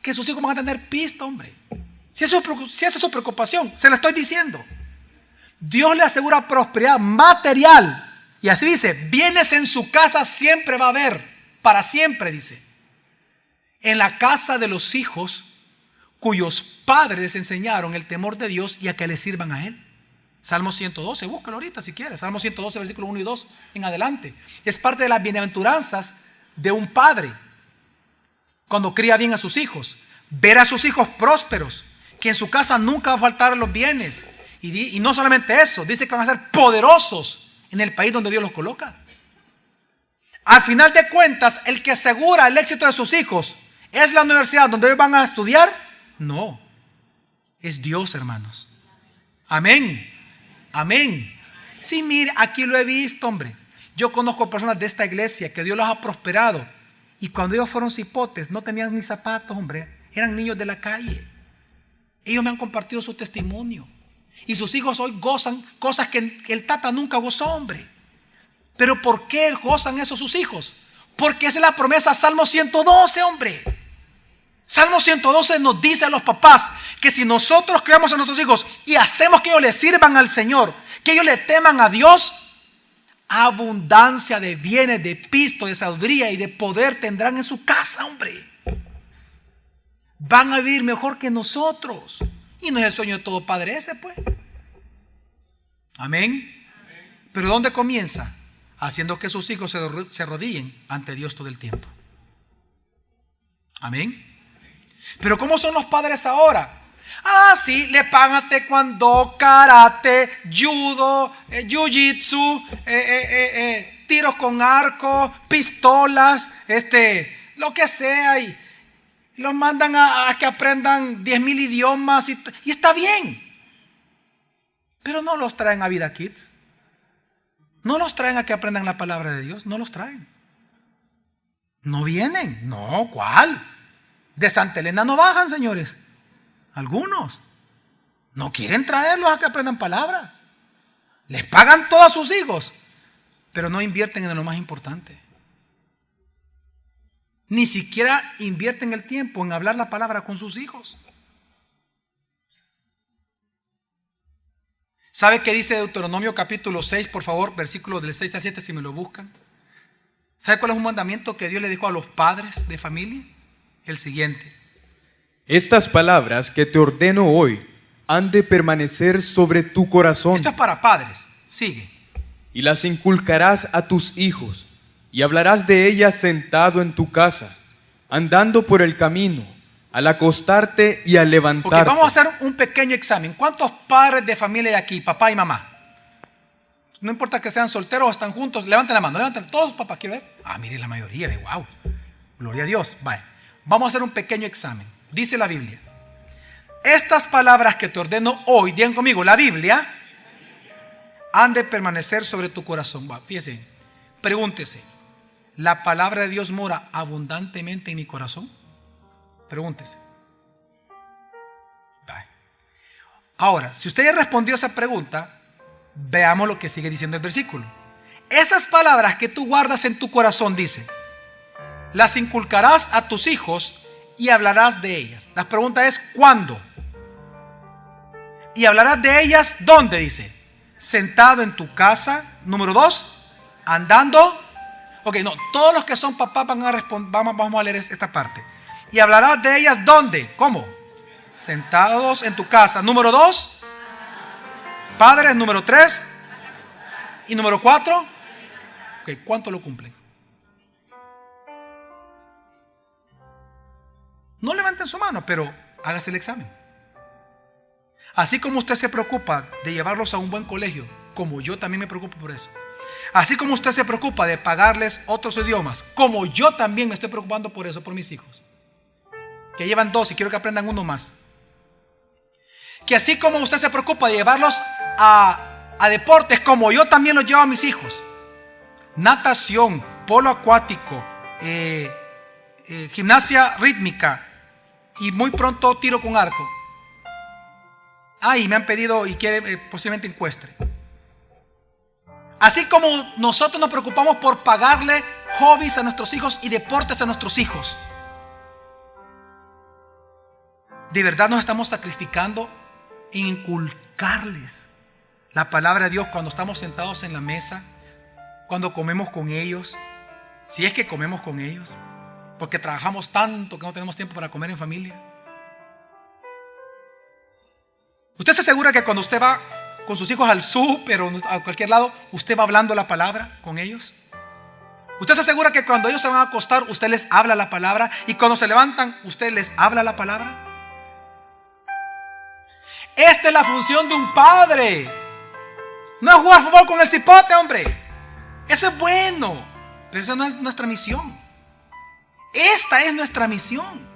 Que sus hijos van a tener pisto, hombre. Si esa es su preocupación, se lo estoy diciendo. Dios le asegura prosperidad material. Y así dice: bienes en su casa siempre va a haber, para siempre, dice. En la casa de los hijos cuyos padres les enseñaron el temor de Dios y a que le sirvan a Él. Salmo 112, búscalo ahorita si quieres. Salmo 112, versículo 1 y 2 en adelante. Es parte de las bienaventuranzas de un padre cuando cría bien a sus hijos. Ver a sus hijos prósperos, que en su casa nunca va a faltar los bienes. Y no solamente eso, dice que van a ser poderosos en el país donde Dios los coloca. Al final de cuentas, el que asegura el éxito de sus hijos ¿es la universidad donde ellos van a estudiar? No, es Dios, hermanos. Amén, amén. Sí, mire, aquí lo he visto, hombre. Yo conozco personas de esta iglesia que Dios los ha prosperado Y cuando ellos fueron cipotes, no tenían ni zapatos, hombre. Eran niños de la calle. Ellos me han compartido su testimonio. Y sus hijos hoy gozan cosas que el tata nunca gozó, hombre. Pero ¿por qué gozan eso sus hijos? Porque esa es la promesa, Salmo 112, hombre. Salmo 112 nos dice a los papás que si nosotros criamos a nuestros hijos y hacemos que ellos le sirvan al Señor, que ellos le teman a Dios, abundancia de bienes, de pisto, de sabiduría y de poder tendrán en su casa, hombre. Van a vivir mejor que nosotros. Y no es el sueño de todo padre ese, pues. Amén. Pero ¿dónde comienza? Haciendo que sus hijos se arrodillen ante Dios todo el tiempo. Amén. Pero ¿cómo son los padres ahora? Ah, sí, le pagan taekwondo, karate, judo, jiu-jitsu, tiros con arco, pistolas, lo que sea. Y los mandan a que aprendan 10,000 idiomas y está bien. Pero no los traen a Vida Kids. No los traen a que aprendan la palabra de Dios. No los traen. No vienen. No, ¿cuál? De Santa Elena no bajan, señores. Algunos no quieren traerlos a que aprendan palabra. Les pagan todos a sus hijos, pero no invierten en lo más importante. Ni siquiera invierten el tiempo en hablar la palabra con sus hijos. ¿Sabe qué dice Deuteronomio capítulo 6? Por favor, versículos del 6 al 7 si me lo buscan. ¿Sabe cuál es un mandamiento que Dios le dijo a los padres de familia? El siguiente: estas palabras que te ordeno hoy han de permanecer sobre tu corazón. Esto es para padres. Sigue. Y las inculcarás a tus hijos, y hablarás de ellas sentado en tu casa, andando por el camino, al acostarte y al levantarte. Okay, vamos a hacer un pequeño examen. ¿Cuántos padres de familia hay aquí, papá y mamá? No importa que sean solteros o están juntos, levanten la mano, levanten todos, papá, quiero ver. Ah, mire, la mayoría, wow, gloria a Dios. Vaya, vamos a hacer un pequeño examen. Dice la Biblia: estas palabras que te ordeno hoy, digan conmigo, la Biblia, han de permanecer sobre tu corazón. Va, fíjese, pregúntese: ¿la palabra de Dios mora abundantemente en mi corazón? Pregúntese. Vaya. Ahora, si usted ya respondió esa pregunta, veamos lo que sigue diciendo el versículo. Esas palabras que tú guardas en tu corazón, dice, las inculcarás a tus hijos y hablarás de ellas. La pregunta es, ¿cuándo? Y hablarás de ellas, ¿dónde? Dice, sentado en tu casa. Número 2, andando. Ok, no, todos los que son papás van a responder. Vamos a leer esta parte. Y hablarás de ellas, ¿dónde? ¿Cómo? Sentados en tu casa. Número 2, padres. Número 3 y número 4. Ok, ¿cuánto lo cumplen? No levanten su mano, pero hágase el examen. Así como usted se preocupa de llevarlos a un buen colegio, como yo también me preocupo por eso. Así como usted se preocupa de pagarles otros idiomas, como yo también me estoy preocupando por eso, por mis hijos, que llevan 2 y quiero que aprendan uno más. Que así como usted se preocupa de llevarlos a deportes, como yo también los llevo a mis hijos. Natación, polo acuático, gimnasia rítmica y muy pronto tiro con arco. Y me han pedido y quiere posiblemente ecuestre. Así como nosotros nos preocupamos por pagarle hobbies a nuestros hijos y deportes a nuestros hijos, de verdad nos estamos sacrificando en inculcarles la palabra de Dios cuando estamos sentados en la mesa, cuando comemos con ellos, si es que comemos con ellos, porque trabajamos tanto que no tenemos tiempo para comer en familia. ¿Usted se asegura que cuando usted va con sus hijos al súper o a cualquier lado, usted va hablando la palabra con ellos? ¿Usted se asegura que cuando ellos se van a acostar, usted les habla la palabra? Y cuando se levantan, usted les habla la palabra. Esta es la función de un padre. No es jugar fútbol con el cipote, hombre. Eso es bueno, pero esa no es nuestra misión. Esta es nuestra misión.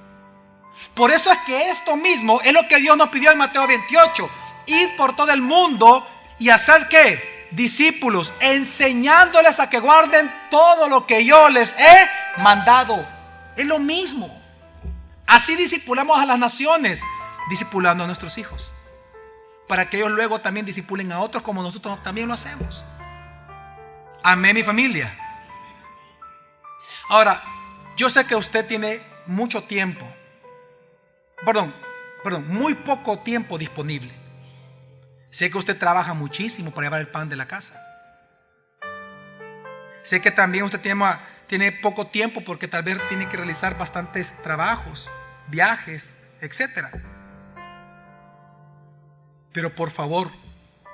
Por eso es que esto mismo es lo que Dios nos pidió en Mateo 28. Ir por todo el mundo y hacer ¿qué? Discípulos, enseñándoles a que guarden todo lo que yo les he mandado. Es lo mismo. Así discipulamos a las naciones, discipulando a nuestros hijos, para que ellos luego también discipulen a otros como nosotros también lo hacemos. Amén, mi familia. Ahora, yo sé que usted tiene mucho tiempo, muy poco tiempo disponible. Sé que usted trabaja muchísimo para llevar el pan de la casa. Sé que también usted tiene poco tiempo porque tal vez tiene que realizar bastantes trabajos, viajes, etc. Pero por favor,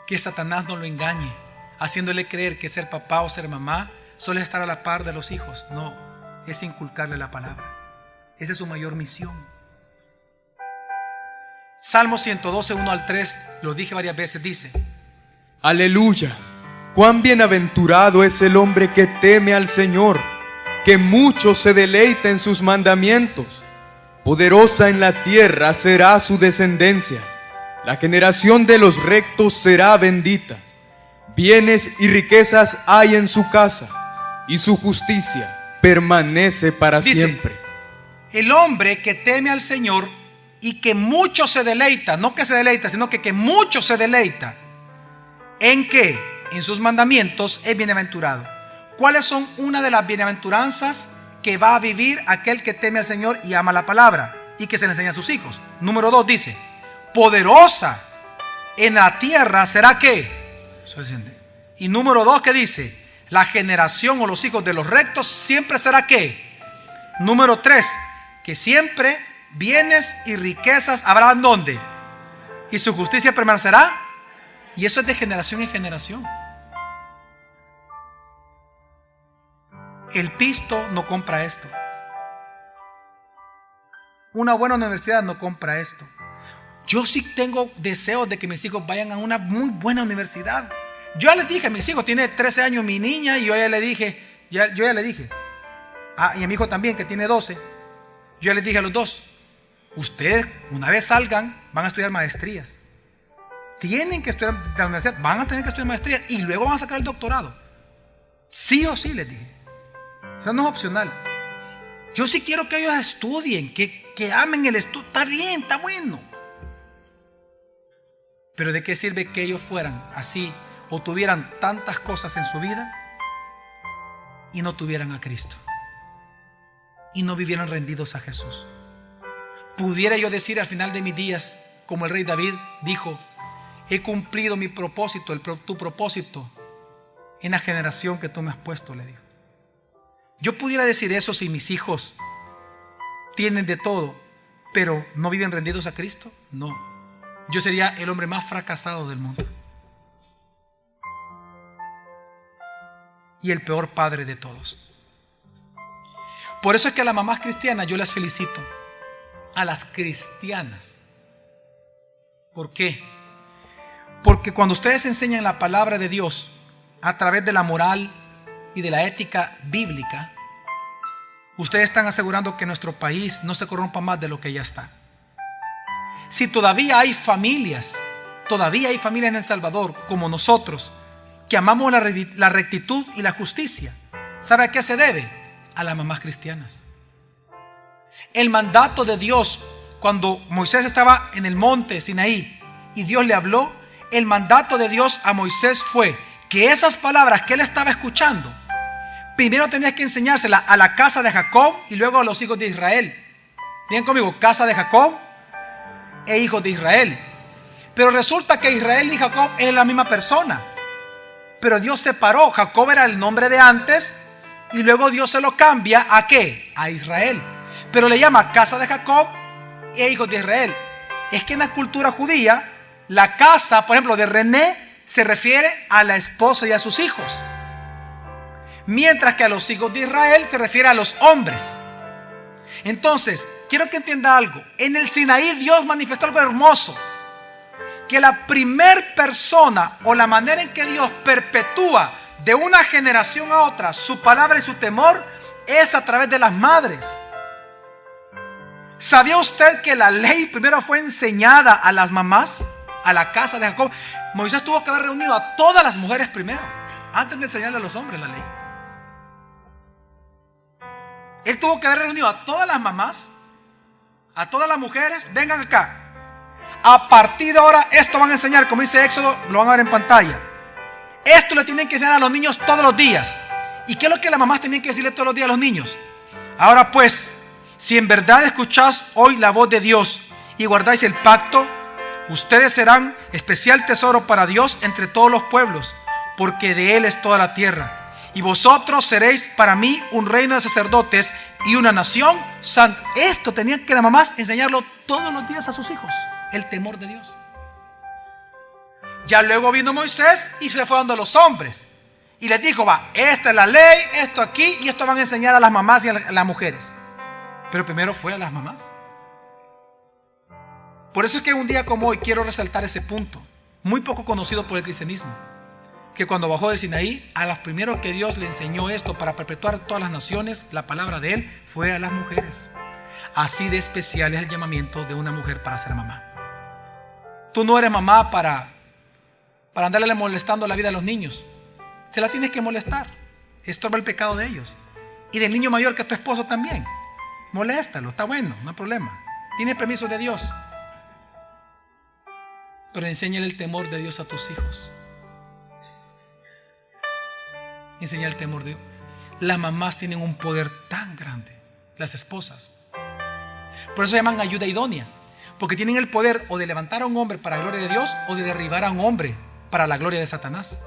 que Satanás no lo engañe, haciéndole creer que ser papá o ser mamá solo es estar a la par de los hijos. No, es inculcarle la palabra. Esa es su mayor misión. Salmo 112, 1 al 3, lo dije varias veces, dice: Aleluya. Cuán bienaventurado es el hombre que teme al Señor, que mucho se deleita en sus mandamientos. Poderosa en la tierra será su descendencia. La generación de los rectos será bendita. Bienes y riquezas hay en su casa, y su justicia permanece para siempre. El hombre que teme al Señor y que mucho se deleita, no que se deleita, sino que mucho se deleita. ¿En qué? En sus mandamientos es bienaventurado. ¿Cuáles son una de las bienaventuranzas que va a vivir aquel que teme al Señor y ama la palabra y que se le enseña a sus hijos? Número 2 dice: poderosa en la tierra será ¿qué? Y número 2, ¿qué dice? La generación o los hijos de los rectos siempre será ¿qué? Número 3, que siempre bienes y riquezas habrán ¿dónde? Y su justicia permanecerá. Y eso es de generación en generación. El pisto no compra esto. Una buena universidad no compra esto. Yo sí tengo deseos de que mis hijos vayan a una muy buena universidad. Yo ya les dije a mis hijos, tiene 13 años mi niña, y yo ya le dije, y a mi hijo también, que tiene 12. Yo ya les dije a los dos: ustedes, una vez salgan, van a estudiar maestrías. Tienen que estudiar de la universidad, van a tener que estudiar maestría y luego van a sacar el doctorado. Sí o sí, les dije. Eso no es opcional. Yo sí quiero que ellos estudien, que amen el estudio. Está bien, está bueno. Pero ¿de qué sirve que ellos fueran así o tuvieran tantas cosas en su vida y no tuvieran a Cristo? Y no vivieran rendidos a Jesús. Pudiera yo decir al final de mis días, como el rey David dijo: he cumplido mi propósito, tu propósito en la generación que tú me has puesto, le dijo. Yo pudiera decir eso si mis hijos tienen de todo, pero no viven rendidos a Cristo. No, yo sería el hombre más fracasado del mundo y el peor padre de todos. Por eso es que a las mamás cristianas yo las felicito, a las cristianas. ¿Por qué? Porque cuando ustedes enseñan la palabra de Dios a través de la moral y de la ética bíblica, ustedes están asegurando que nuestro país no se corrompa más de lo que ya está. Si todavía hay familias en El Salvador como nosotros, que amamos la rectitud y la justicia, ¿sabe a qué se debe? A las mamás cristianas. El mandato de Dios, cuando Moisés estaba en el monte Sinaí y Dios le habló, el mandato de Dios a Moisés fue que esas palabras que él estaba escuchando, primero tenía que enseñárselas a la casa de Jacob y luego a los hijos de Israel. Bien conmigo, casa de Jacob e hijos de Israel. Pero resulta que Israel y Jacob es la misma persona. Pero Dios separó. Jacob era el nombre de antes y luego Dios se lo cambia ¿a qué? A Israel. Pero le llama casa de Jacob e hijos de Israel. Es que en la cultura judía, la casa, por ejemplo, de René se refiere a la esposa y a sus hijos, mientras que a los hijos de Israel se refiere a los hombres. Entonces, quiero que entienda algo. En el Sinaí Dios manifestó algo hermoso, que la primer persona o la manera en que Dios perpetúa de una generación a otra su palabra y su temor es a través de las madres. ¿Sabía usted que la ley primero fue enseñada a las mamás? A la casa de Jacob. Moisés tuvo que haber reunido a todas las mujeres primero, antes de enseñarle a los hombres la ley. Él tuvo que haber reunido a todas las mamás, a todas las mujeres. Vengan acá. A partir de ahora esto van a enseñar, como dice Éxodo, lo van a ver en pantalla. Esto le tienen que enseñar a los niños todos los días. ¿Y qué es lo que las mamás tienen que decirle todos los días a los niños? Ahora pues, si en verdad escucháis hoy la voz de Dios y guardáis el pacto, ustedes serán especial tesoro para Dios entre todos los pueblos, porque de Él es toda la tierra. Y vosotros seréis para mí un reino de sacerdotes y una nación santa. Esto tenían que las mamás enseñarlo todos los días a sus hijos, el temor de Dios. Ya luego vino Moisés y se fue dando a los hombres y les dijo, va, esta es la ley, esto aquí, y esto van a enseñar a las mamás y a las mujeres. Pero primero fue a las mamás. Por eso es que un día como hoy quiero resaltar ese punto, muy poco conocido por el cristianismo, que cuando bajó del Sinaí, a los primeros que Dios le enseñó esto para perpetuar todas las naciones, la palabra de Él fue a las mujeres. Así de especial es el llamamiento de una mujer para ser mamá. Tú no eres mamá para andarle molestando la vida a los niños. Se la tienes que molestar. Estorba el pecado de ellos. Y del niño mayor, que es tu esposo también. Moléstalo, está bueno, no hay problema. Tiene permiso de Dios. Pero enséñale el temor de Dios a tus hijos. Enseñar el temor de Dios. Las mamás tienen un poder tan grande, las esposas. Por eso se llaman ayuda idónea, porque tienen el poder o de levantar a un hombre para la gloria de Dios o de derribar a un hombre para la gloria de Satanás.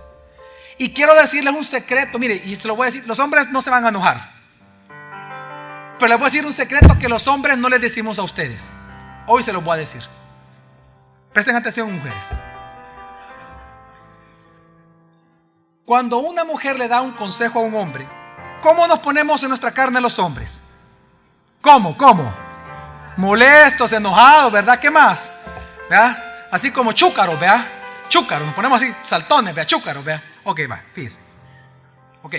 Y quiero decirles un secreto, mire, y se lo voy a decir, los hombres no se van a enojar, pero les voy a decir un secreto que los hombres no les decimos a ustedes. Hoy se los voy a decir. Presten atención, mujeres. Cuando una mujer le da un consejo a un hombre, ¿cómo nos ponemos en nuestra carne los hombres? ¿Cómo? Molestos, enojados, ¿verdad? ¿Qué más? ¿Verdad? Así como chúcaros, ¿verdad? Chúcaros, nos ponemos así, saltones, ¿verdad? Chúcaros, ¿verdad? Ok, va, fíjense. Ok.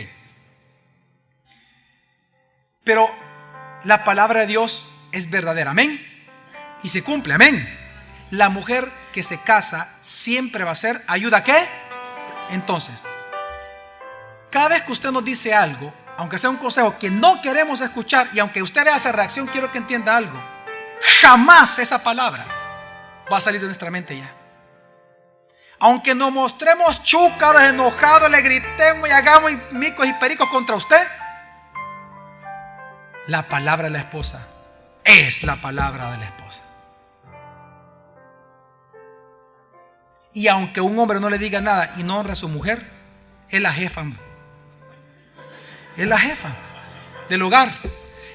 Pero la palabra de Dios es verdadera, amén. Y se cumple, amén. La mujer que se casa siempre va a ser ayuda, ¿qué? Entonces, cada vez que usted nos dice algo, aunque sea un consejo que no queremos escuchar, y aunque usted vea esa reacción, quiero que entienda algo. Jamás esa palabra va a salir de nuestra mente ya. Aunque nos mostremos chúcaros, enojados, le gritemos y hagamos micos y pericos contra usted, la palabra de la esposa es la palabra de la esposa. Y aunque un hombre no le diga nada y no honra a su mujer, es la jefa. Es la jefa del hogar.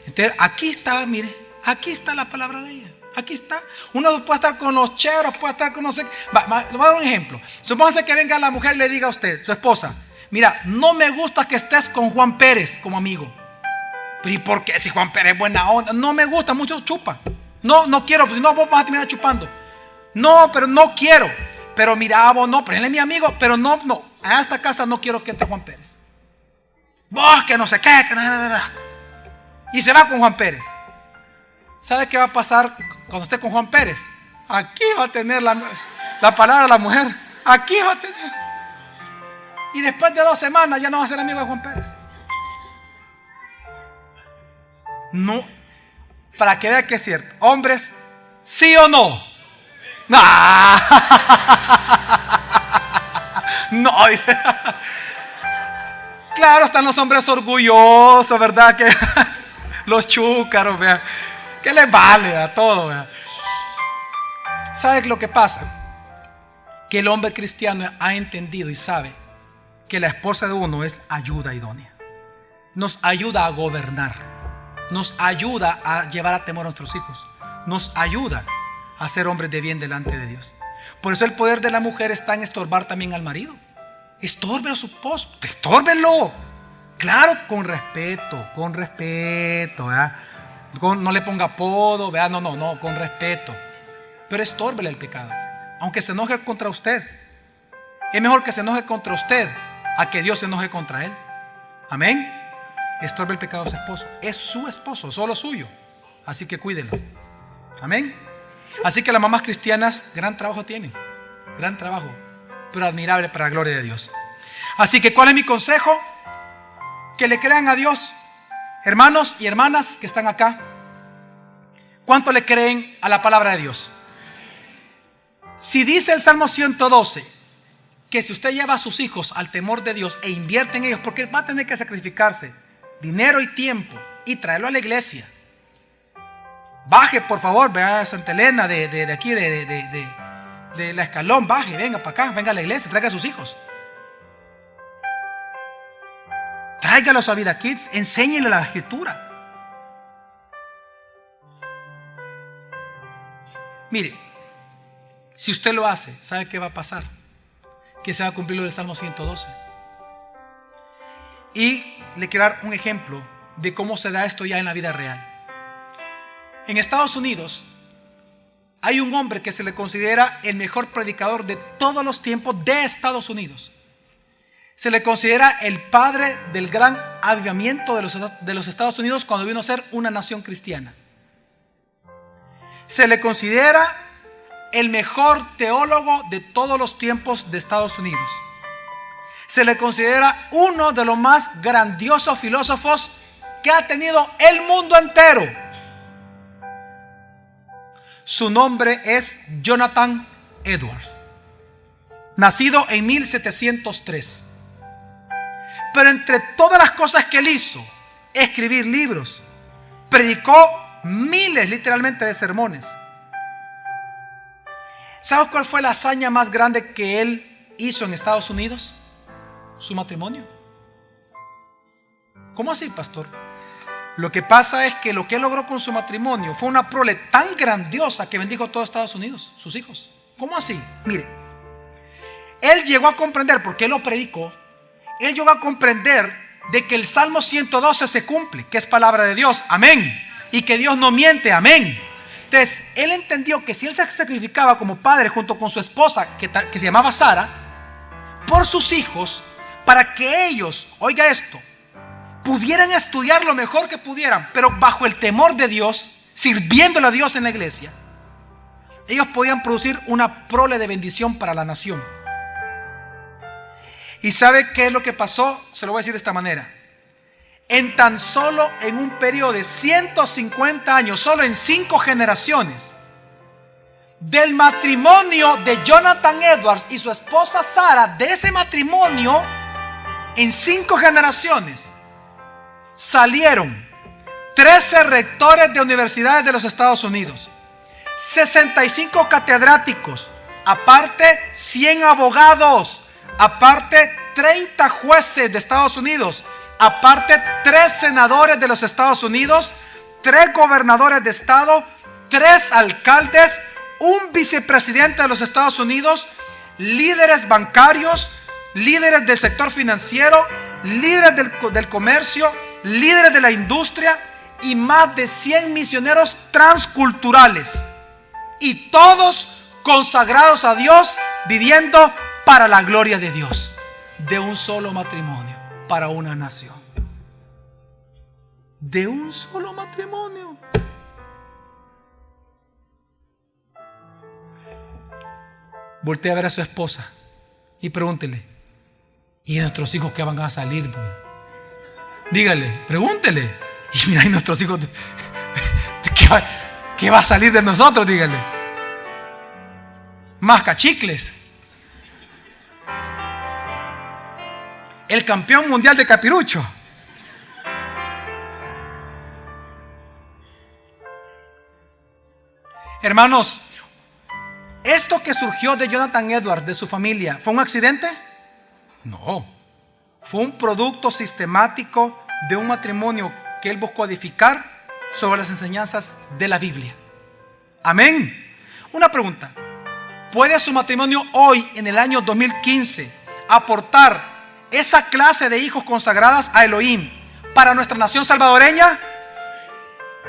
Entonces aquí está, mire, aquí está la palabra de ella. Aquí está. Uno puede estar con los cheros, puede estar con no sé. Le voy a dar un ejemplo. Supóngase que venga la mujer y le diga a usted, su esposa, mira, no me gusta que estés con Juan Pérez como amigo. Pero ¿y por qué? Si Juan Pérez es buena onda. No me gusta, mucho chupa. No quiero, pues si no vos vas a terminar chupando. No, pero no quiero. Pero mira, vos no, pero él es mi amigo. Pero no, a esta casa no quiero que entre Juan Pérez. Vos que no sé qué, que nada. Y se va con Juan Pérez. ¿Sabe qué va a pasar cuando esté con Juan Pérez? Aquí va a tener la palabra de la mujer. Aquí va a tener. Y después de 2 semanas ya no va a ser amigo de Juan Pérez. No. Para que vea que es cierto. Hombres, ¿sí o no? No, dice. Claro, están los hombres orgullosos, ¿verdad? Que los chúcaros, vea. ¿Qué les vale a todo? ¿Verdad? ¿Sabe lo que pasa? Que el hombre cristiano ha entendido y sabe que la esposa de uno es ayuda idónea. Nos ayuda a gobernar. Nos ayuda a llevar a temor a nuestros hijos. Nos ayuda a ser hombres de bien delante de Dios. Por eso el poder de la mujer está en estorbar también al marido. Estorbe a su esposo. Estórbelo. Claro, con respeto, ¿verdad? No le ponga apodo, ¿verdad? No, con respeto. Pero estórbele el pecado, aunque se enoje contra usted. Es mejor que se enoje contra usted a que Dios se enoje contra él. Amén. Estorbe el pecado de su esposo. Es su esposo, solo suyo. Así que cuídenlo. Amén. Así que las mamás cristianas, gran trabajo tienen. Gran trabajo, pero admirable para la gloria de Dios. Así que, ¿cuál es mi consejo? Que le crean a Dios. Hermanos y hermanas que están acá, ¿cuánto le creen a la palabra de Dios? Si dice el Salmo 112 que si usted lleva a sus hijos al temor de Dios e invierte en ellos, porque va a tener que sacrificarse dinero y tiempo y traerlo a la iglesia. Baje, por favor, vea a Santa Elena de aquí, de la Escalón, baje, venga para acá, venga a la iglesia, traiga a sus hijos. Tráigalos a Vida Kids, enséñenle la escritura. Mire, si usted lo hace, ¿sabe qué va a pasar? Que se va a cumplir lo del Salmo 112. Y le quiero dar un ejemplo de cómo se da esto ya en la vida real. En Estados Unidos hay un hombre que se le considera el mejor predicador de todos los tiempos de Estados Unidos. Se le considera el padre del gran avivamiento de los Estados Unidos cuando vino a ser una nación cristiana. Se le considera el mejor teólogo de todos los tiempos de Estados Unidos. Se le considera uno de los más grandiosos filósofos que ha tenido el mundo entero. Su nombre es Jonathan Edwards, nacido en 1703. Pero entre todas las cosas que él hizo, escribir libros, predicó miles literalmente de sermones. ¿Sabes cuál fue la hazaña más grande que él hizo en Estados Unidos? Su matrimonio. ¿Cómo así, pastor? Lo que pasa es que lo que él logró con su matrimonio fue una prole tan grandiosa que bendijo a todo Estados Unidos, sus hijos. ¿Cómo así? Mire, él llegó a comprender, porque él lo predicó, él llegó a comprender de que el Salmo 112 se cumple, que es palabra de Dios, amén, y que Dios no miente, amén. Entonces, él entendió que si él se sacrificaba como padre junto con su esposa, que se llamaba Sara, por sus hijos, para que ellos, oiga esto, pudieran estudiar lo mejor que pudieran, pero bajo el temor de Dios, sirviéndole a Dios en la iglesia, ellos podían producir una prole de bendición para la nación. ¿Y sabe qué es lo que pasó? Se lo voy a decir de esta manera. En tan solo en un periodo de 150 años, solo en 5 generaciones, del matrimonio de Jonathan Edwards y su esposa Sara, de ese matrimonio, en 5 generaciones, salieron 13 rectores de universidades de los Estados Unidos, 65 catedráticos, aparte 100 abogados, aparte 30 jueces de Estados Unidos, aparte 3 senadores de los Estados Unidos, 3 gobernadores de estado, 3 alcaldes, un vicepresidente de los Estados Unidos, líderes bancarios, líderes del sector financiero, líderes del comercio, líderes de la industria y más de 100 misioneros transculturales, y todos consagrados a Dios, viviendo para la gloria de Dios, de un solo matrimonio, para una nación. De un solo matrimonio. Voltea a ver a su esposa y pregúntele: ¿y nuestros hijos qué van a salir? Dígale, pregúntele. Y mira, ¿y nuestros hijos qué va a salir de nosotros? Dígale. Más cachicles. El campeón mundial de capirucho. Hermanos, ¿esto que surgió de Jonathan Edwards, de su familia, fue un accidente? No. Fue un producto sistemático de un matrimonio que él buscó edificar sobre las enseñanzas de la Biblia. Amén. Una pregunta: ¿puede su matrimonio hoy, en el año 2015, aportar esa clase de hijos consagradas a Elohim para nuestra nación salvadoreña?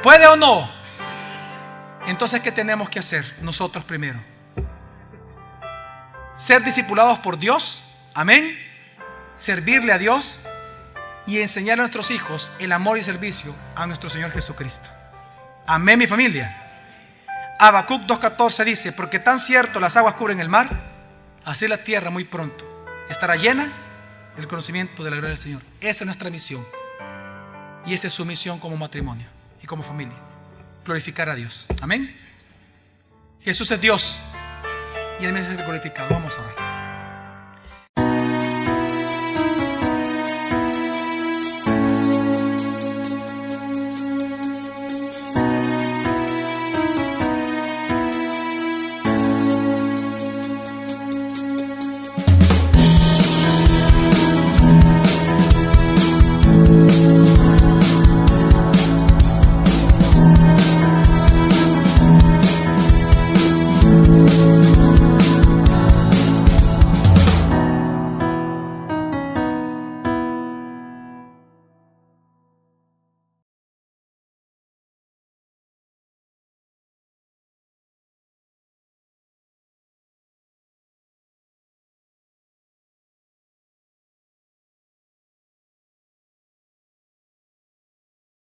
¿Puede o no? Entonces, ¿qué tenemos que hacer nosotros primero? Ser discipulados por Dios, amén, servirle a Dios y enseñar a nuestros hijos el amor y servicio a nuestro Señor Jesucristo. Amén, mi familia. Habacuc 2:14 dice: porque tan cierto las aguas cubren el mar, así la tierra muy pronto estará llena del conocimiento de la gloria del Señor. Esa es nuestra misión. Y esa es su misión como matrimonio y como familia. Glorificar a Dios. Amén. Jesús es Dios y Él merece ser glorificado. Vamos a orar.